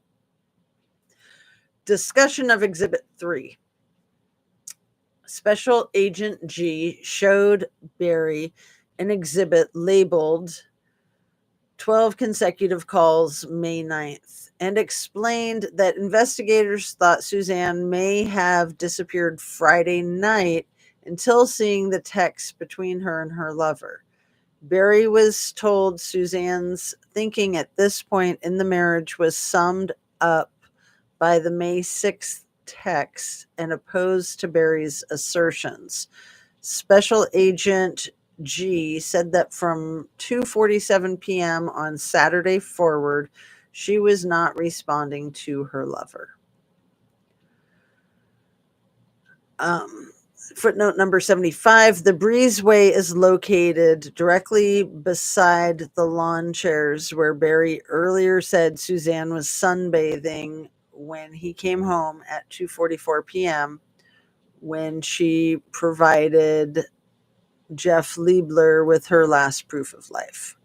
Discussion of Exhibit 3. Special Agent G showed Barry an exhibit labeled 12 consecutive calls May 9th and explained that investigators thought Suzanne may have disappeared Friday night until seeing the text between her and her lover. Barry was told Suzanne's thinking at this point in the marriage was summed up by the May 6th text and opposed to Barry's assertions. Special Agent G said that from 2:47 p.m. on Saturday forward, she was not responding to her lover. Footnote number 75, the breezeway is located directly beside the lawn chairs where Barry earlier said Suzanne was sunbathing when he came home at 2:44 p.m. when she provided Jeff Liebler with her last proof of life.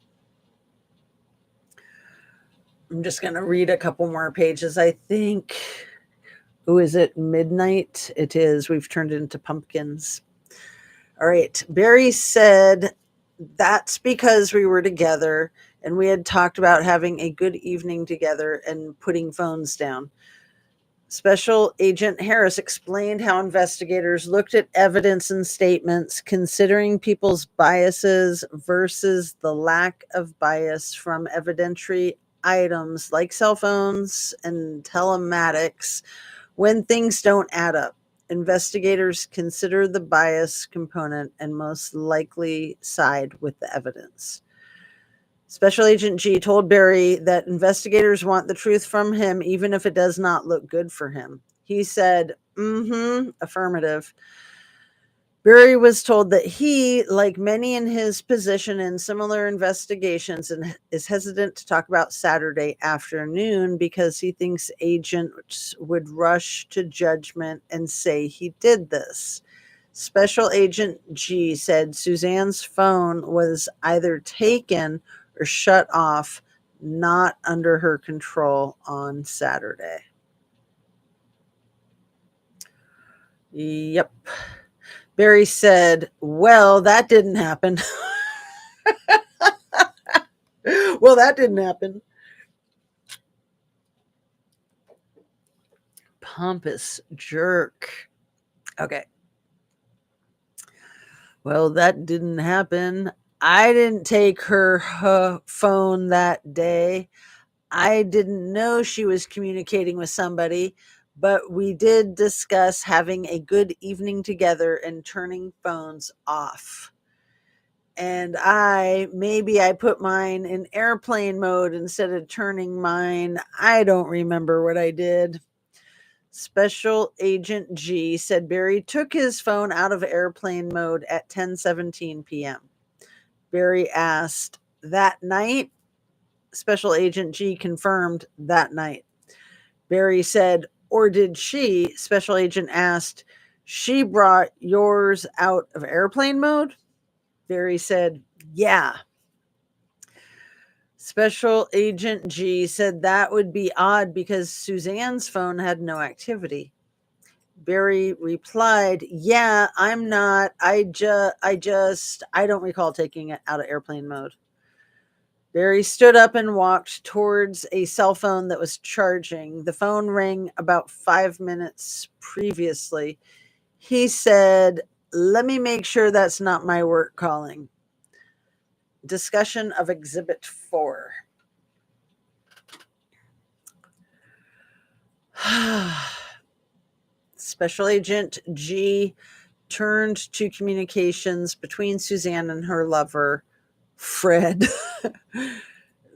I'm just going to read a couple more pages. I think, is it midnight? It is. We've turned into pumpkins. All right. Barry said that's because we were together and we had talked about having a good evening together and putting phones down. Special Agent Harris explained how investigators looked at evidence and statements, considering people's biases versus the lack of bias from evidentiary items like cell phones and telematics. When things don't add up, investigators consider the bias component and most likely side with the evidence. Special Agent G told Barry that investigators want the truth from him, even if it does not look good for him. He said, affirmative. Barry was told that he, like many in his position in similar investigations, and is hesitant to talk about Saturday afternoon because he thinks agents would rush to judgment and say he did this. Special Agent G said Suzanne's phone was either taken or shut off, not under her control on Saturday. Yep. Barry said, well, that didn't happen. Well, that didn't happen. Pompous jerk. Okay. Well, that didn't happen. I didn't take her phone that day. I didn't know she was communicating with somebody, but we did discuss having a good evening together and turning phones off. And maybe I put mine in airplane mode instead of turning mine. I don't remember what I did. Special Agent G said Barry took his phone out of airplane mode at 10:17 p.m. Barry asked, that night? Special Agent G confirmed that night. Barry said, or did she? Special Agent asked, she brought yours out of airplane mode? Barry said, yeah. Special Agent G said that would be odd because Suzanne's phone had no activity. Barry replied, yeah, I'm not. I don't recall taking it out of airplane mode. Barry stood up and walked towards a cell phone that was charging. The phone rang about 5 minutes previously. He said, let me make sure that's not my work calling. Discussion of Exhibit 4. Special Agent G turned to communications between Suzanne and her lover, Fred.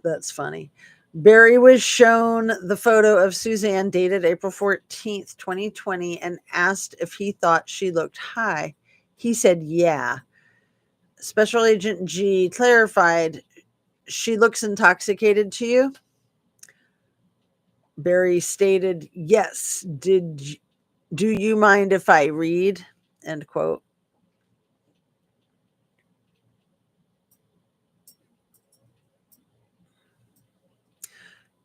That's funny. Barry was shown the photo of Suzanne dated April 14th, 2020, and asked if he thought she looked high. He said, yeah. Special Agent G clarified, she looks intoxicated to you? Barry stated, yes. Do you mind if I read? End quote.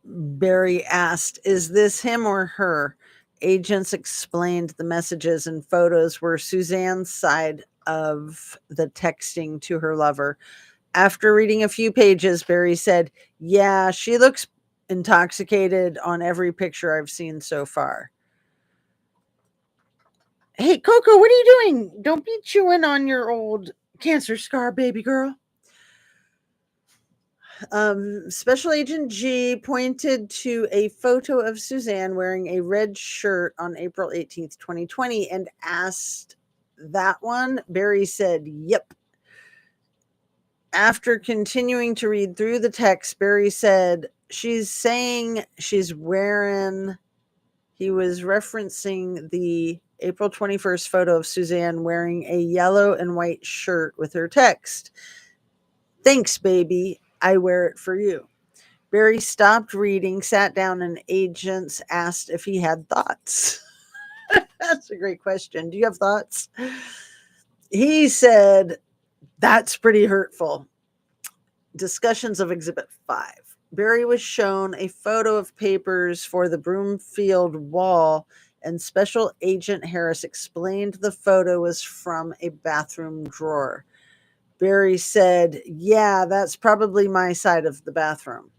Barry asked, is this him or her? Agents explained the messages and photos were Suzanne's side of the texting to her lover. After reading a few pages, Barry said, yeah, she looks intoxicated on every picture I've seen so far. Hey, Coco, what are you doing? Don't be chewing on your old cancer scar, baby girl. Special Agent G pointed to a photo of Suzanne wearing a red shirt on April 18th, 2020, and asked, that one? Barry said, yep. After continuing to read through the text, Barry said, she's saying she's wearing, he was referencing the April 21st photo of Suzanne wearing a yellow and white shirt with her text, thanks, baby. I wear it for you. Barry stopped reading, sat down, and agents asked if he had thoughts. That's a great question. Do you have thoughts? He said, that's pretty hurtful. Discussions of Exhibit 5. Barry was shown a photo of papers for the Broomfield wall, and Special Agent Harris explained the photo was from a bathroom drawer. Barry said, yeah, that's probably my side of the bathroom.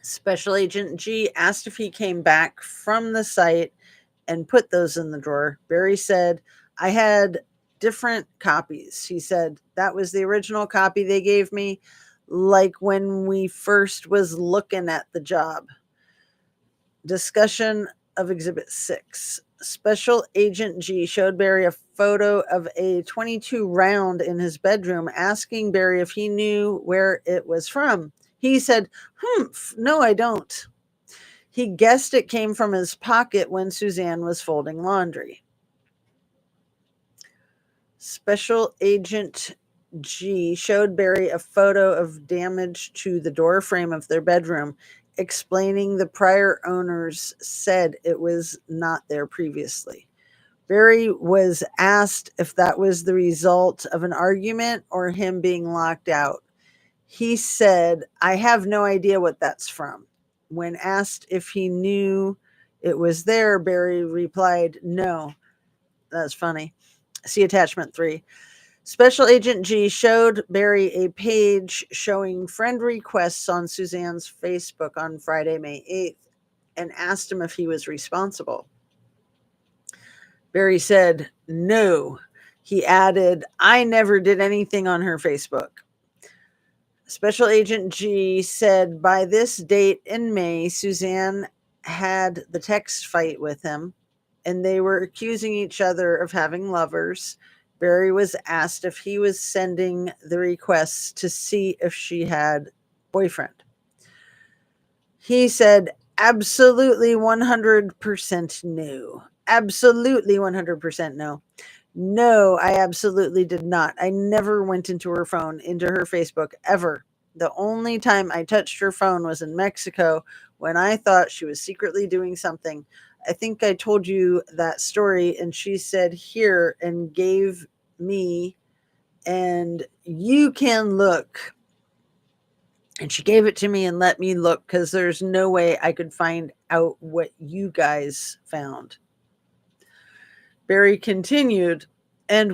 Special Agent G asked if he came back from the site and put those in the drawer. Barry said, I had different copies. He said, that was the original copy they gave me, like when we first was looking at the job. Discussion of Exhibit 6. Special Agent G showed Barry a photo of a .22 round in his bedroom, asking Barry if he knew where it was from. He said, no, I don't. He guessed it came from his pocket when Suzanne was folding laundry. Special Agent G showed Barry a photo of damage to the door frame of their bedroom, explaining the prior owners said it was not there previously. Barry was asked if that was the result of an argument or him being locked out. He said, I have no idea what that's from. When asked if he knew it was there, Barry replied, no. That's funny. See attachment 3. Special Agent G showed Barry a page showing friend requests on Suzanne's Facebook on Friday, May 8th, and asked him if he was responsible. Barry said no. He added, I never did anything on her Facebook. Special Agent G said by this date in May, Suzanne had the text fight with him, and they were accusing each other of having lovers. Barry was asked if he was sending the requests to see if she had boyfriend. He said absolutely 100% no. Absolutely 100% no. No, I absolutely did not. I never went into her phone, into her Facebook, ever. The only time I touched her phone was in Mexico when I thought she was secretly doing something. I think I told you that story, and she said, here, and gave me, and you can look. And she gave it to me and let me look because there's no way I could find out what you guys found. Barry continued, and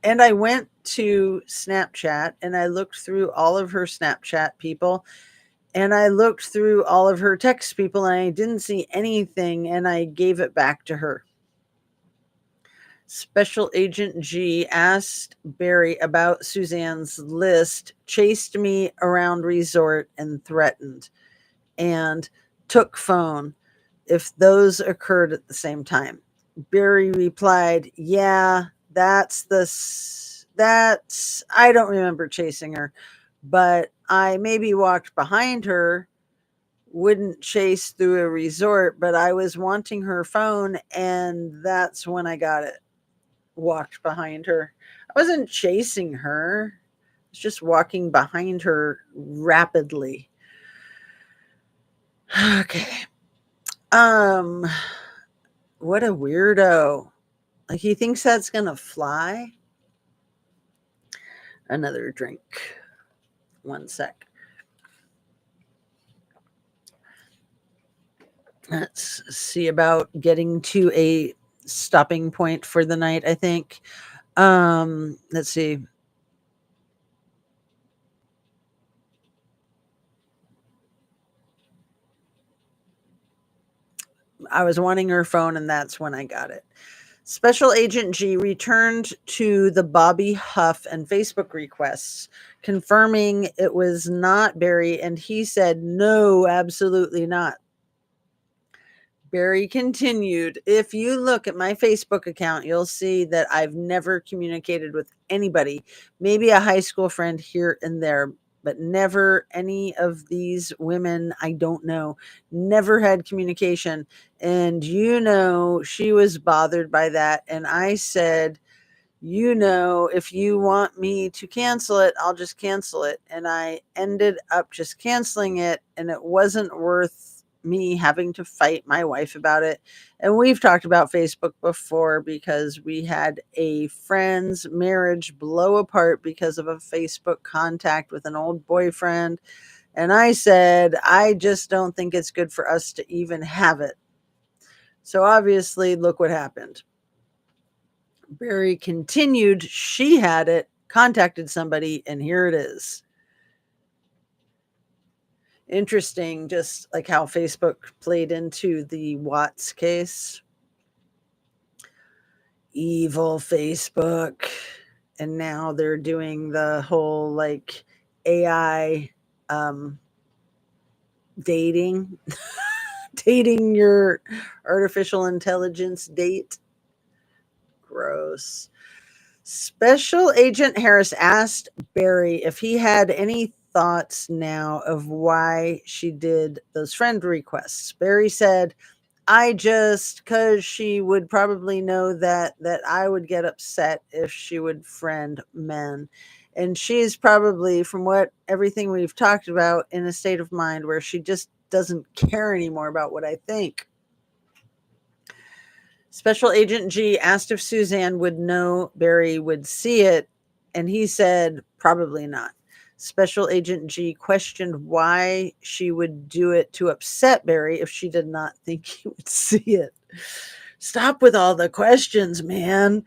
I went to Snapchat and I looked through all of her Snapchat people, and I looked through all of her text people, and I didn't see anything, and I gave it back to her. Special Agent G asked Barry about Suzanne's list, chased me around resort and threatened, and took phone if those occurred at the same time. Barry replied, yeah, that's I don't remember chasing her, but I maybe walked behind her, wouldn't chase through a resort, but I was wanting her phone, and that's when I got it. Walked behind her. I wasn't chasing her. I was just walking behind her rapidly. Okay. What a weirdo. Like, he thinks that's gonna fly. Another drink. One sec. Let's see about getting to a stopping point for the night, I think. Let's see. I was wanting her phone, and that's when I got it. Special Agent G returned to the Bobby Huff and Facebook requests, confirming it was not Barry, and he said, no, absolutely not. Barry continued, if you look at my Facebook account, you'll see that I've never communicated with anybody, maybe a high school friend here and there, but never any of these women I don't know, never had communication. And, she was bothered by that. And I said, if you want me to cancel it, I'll just cancel it. And I ended up just canceling it, and it wasn't worth me having to fight my wife about it. And we've talked about Facebook before because we had a friend's marriage blow apart because of a Facebook contact with an old boyfriend. And I said, I just don't think it's good for us to even have it. So obviously, look what happened. Barry continued, she had it, contacted somebody, and here it is. Interesting, just like how Facebook played into the Watts case. Evil Facebook. And now they're doing the whole like AI dating, dating your artificial intelligence date. Gross. Special Agent Harris asked Barry if he had any thoughts now of why she did those friend requests. Barry said, because she would probably know that I would get upset if she would friend men. And she's probably, from everything we've talked about, in a state of mind where she just doesn't care anymore about what I think. Special Agent G asked if Suzanne would know Barry would see it, and he said probably not. Special Agent G questioned why she would do it to upset Barry if she did not think he would see it. Stop with all the questions, man.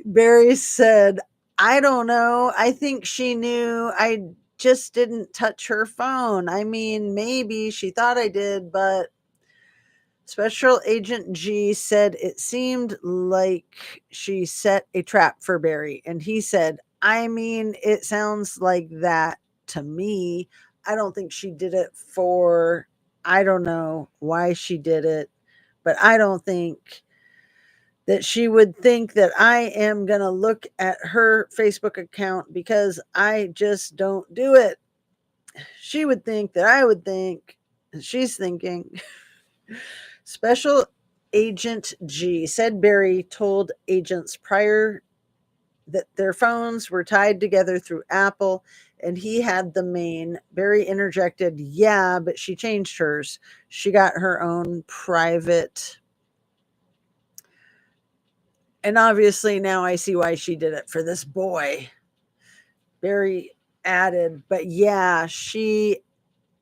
Barry said, I don't know. I think she knew. I just didn't touch her phone. I mean, maybe she thought I did, but Special Agent G said it seemed like she set a trap for Barry. And he said, I mean, it sounds like that to me. I don't think she did it for, I don't know why she did it, but I don't think that she would think that I am going to look at her Facebook account because I just don't do it. She would think that I would think, she's thinking. Special Agent G said Barry told agents prior that their phones were tied together through Apple and he had the main. Barry interjected, yeah, but she changed hers. She got her own private. And obviously now I see why she did it for this boy. Barry added, but yeah, she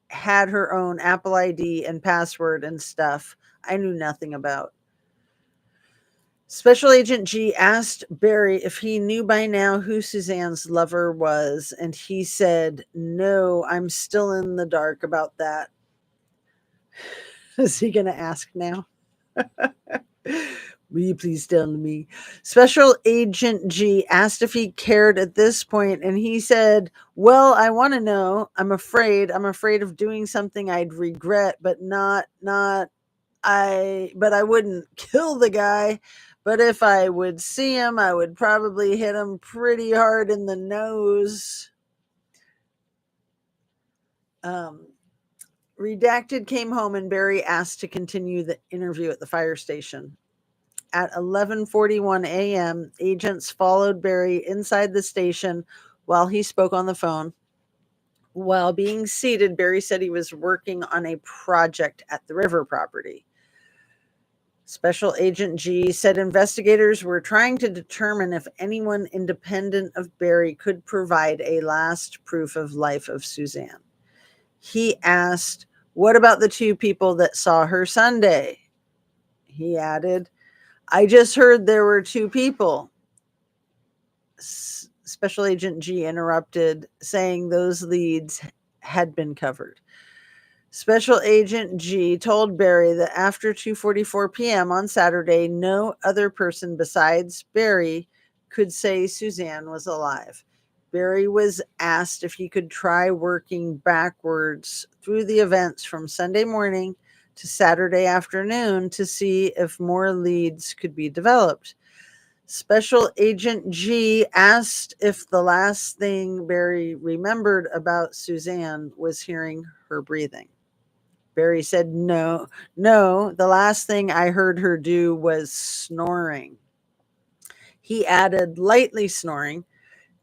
had her own Apple ID and password and stuff I knew nothing about. Special Agent G asked Barry if he knew by now who Suzanne's lover was, and he said, no, I'm still in the dark about that. Is he going to ask now? Will you please tell me? Special Agent G asked if he cared at this point, and he said, well, I want to know. I'm afraid of doing something I'd regret, but I wouldn't kill the guy. But if I would see him, I would probably hit him pretty hard in the nose. Redacted came home and Barry asked to continue the interview at the fire station. At 11:41 a.m., agents followed Barry inside the station while he spoke on the phone. While being seated, Barry said he was working on a project at the river property. Special Agent G said investigators were trying to determine if anyone independent of Barry could provide a last proof of life of Suzanne. He asked, what about the two people that saw her Sunday? He added, I just heard there were two people. Special Agent G interrupted, saying those leads had been covered. Special Agent G told Barry that after 2:44 p.m. on Saturday, no other person besides Barry could say Suzanne was alive. Barry was asked if he could try working backwards through the events from Sunday morning to Saturday afternoon to see if more leads could be developed. Special Agent G asked if the last thing Barry remembered about Suzanne was hearing her breathing. Barry said, no, the last thing I heard her do was snoring. He added, lightly snoring,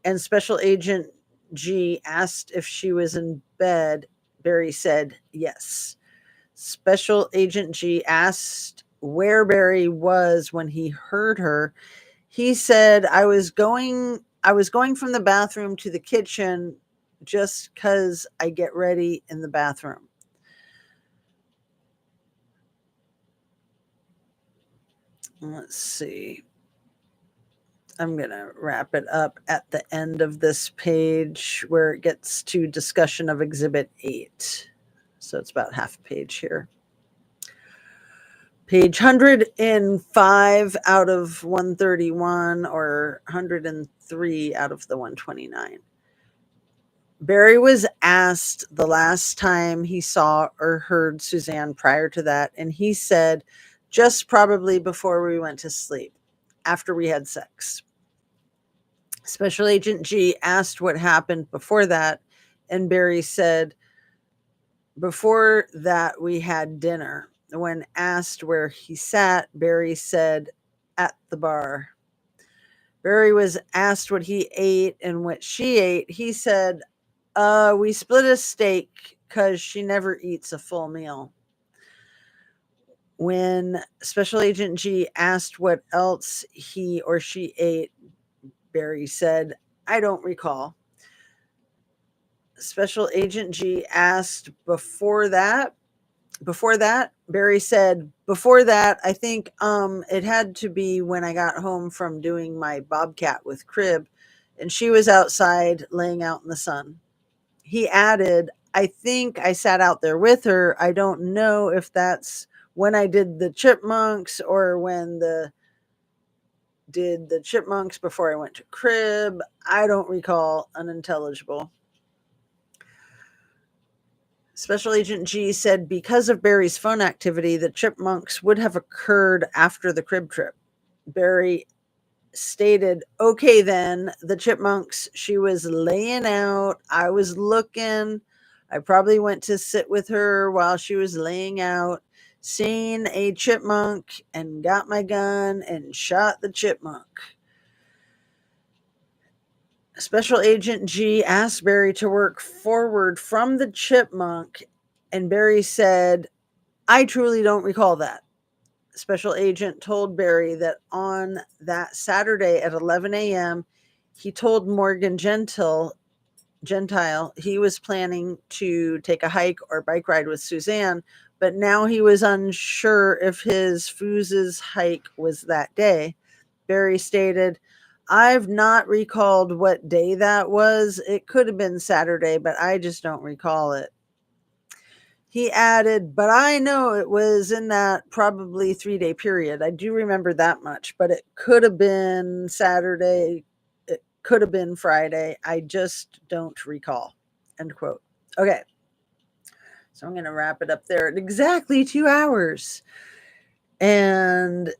and Special Agent G asked if she was in bed. Barry said, yes. Special Agent G asked where Barry was when he heard her. He said, I was going from the bathroom to the kitchen just because I get ready in the bathroom. Let's see. I'm going to wrap it up at the end of this page where it gets to discussion of Exhibit 8. So it's about half a page here. Page 105 out of 131 or 103 out of the 129. Barry was asked the last time he saw or heard Suzanne prior to that, and he said, just probably before we went to sleep, after we had sex. Special Agent G asked what happened before that, and Barry said, before that we had dinner. When asked where he sat, Barry said, at the bar. Barry was asked what he ate and what she ate. He said, we split a steak because she never eats a full meal. When Special Agent G asked what else he or she ate, Barry said, I don't recall. Special Agent G asked before that, Before that, Barry said, before that, I think it had to be when I got home from doing my bobcat with Crib, and she was outside laying out in the sun. He added, I think I sat out there with her. I don't know if that's when I did the chipmunks or when the did the chipmunks before I went to Crib. I don't recall. Unintelligible. Special Agent G said because of Barry's phone activity, the chipmunks would have occurred after the Crib trip. Barry stated, okay, then the chipmunks, she was laying out. I was looking. I probably went to sit with her while she was laying out, seen a chipmunk and got my gun and shot the chipmunk. Special Agent G asked Barry to work forward from the chipmunk, and Barry said, I truly don't recall that. Special Agent told Barry that on that Saturday at 11 a.m., he told Morgan Gentile he was planning to take a hike or bike ride with Suzanne, but now he was unsure if his Fooz's hike was that day. Barry stated, I've not recalled what day that was. It could have been Saturday, but I just don't recall it. He added, but I know it was in that probably 3-day period. I do remember that much, but it could have been Saturday. It could have been Friday. I just don't recall. End quote. Okay. So I'm going to wrap it up there at exactly 2 hours. And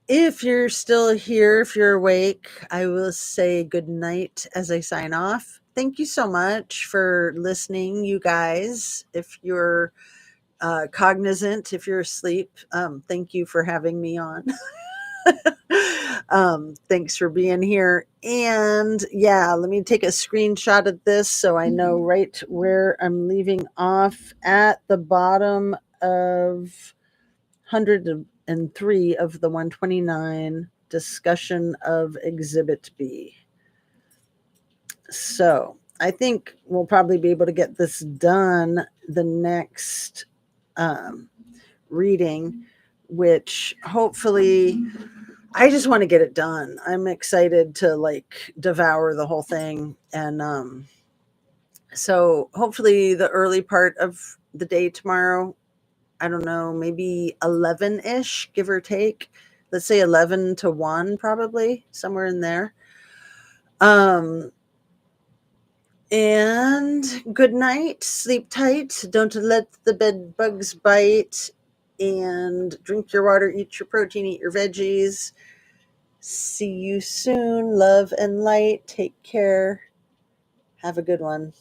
if you're still here, if you're awake, I will say good night as I sign off. Thank you so much for listening, you guys. If you're cognizant, if you're asleep, thank you for having me on. Thanks for being here. And yeah, let me take a screenshot of this so I know right where I'm leaving off at the bottom of 103 of the 129 discussion of Exhibit B. So I think we'll probably be able to get this done the next reading, which hopefully I just want to get it done. I'm excited to like devour the whole thing. And so hopefully the early part of the day tomorrow, I don't know, maybe 11-ish, give or take. Let's say 11 to 1, probably somewhere in there. And good night. Sleep tight. Don't let the bed bugs bite. And drink your water, eat your protein, eat your veggies. See you soon. Love and light. Take care. Have a good one.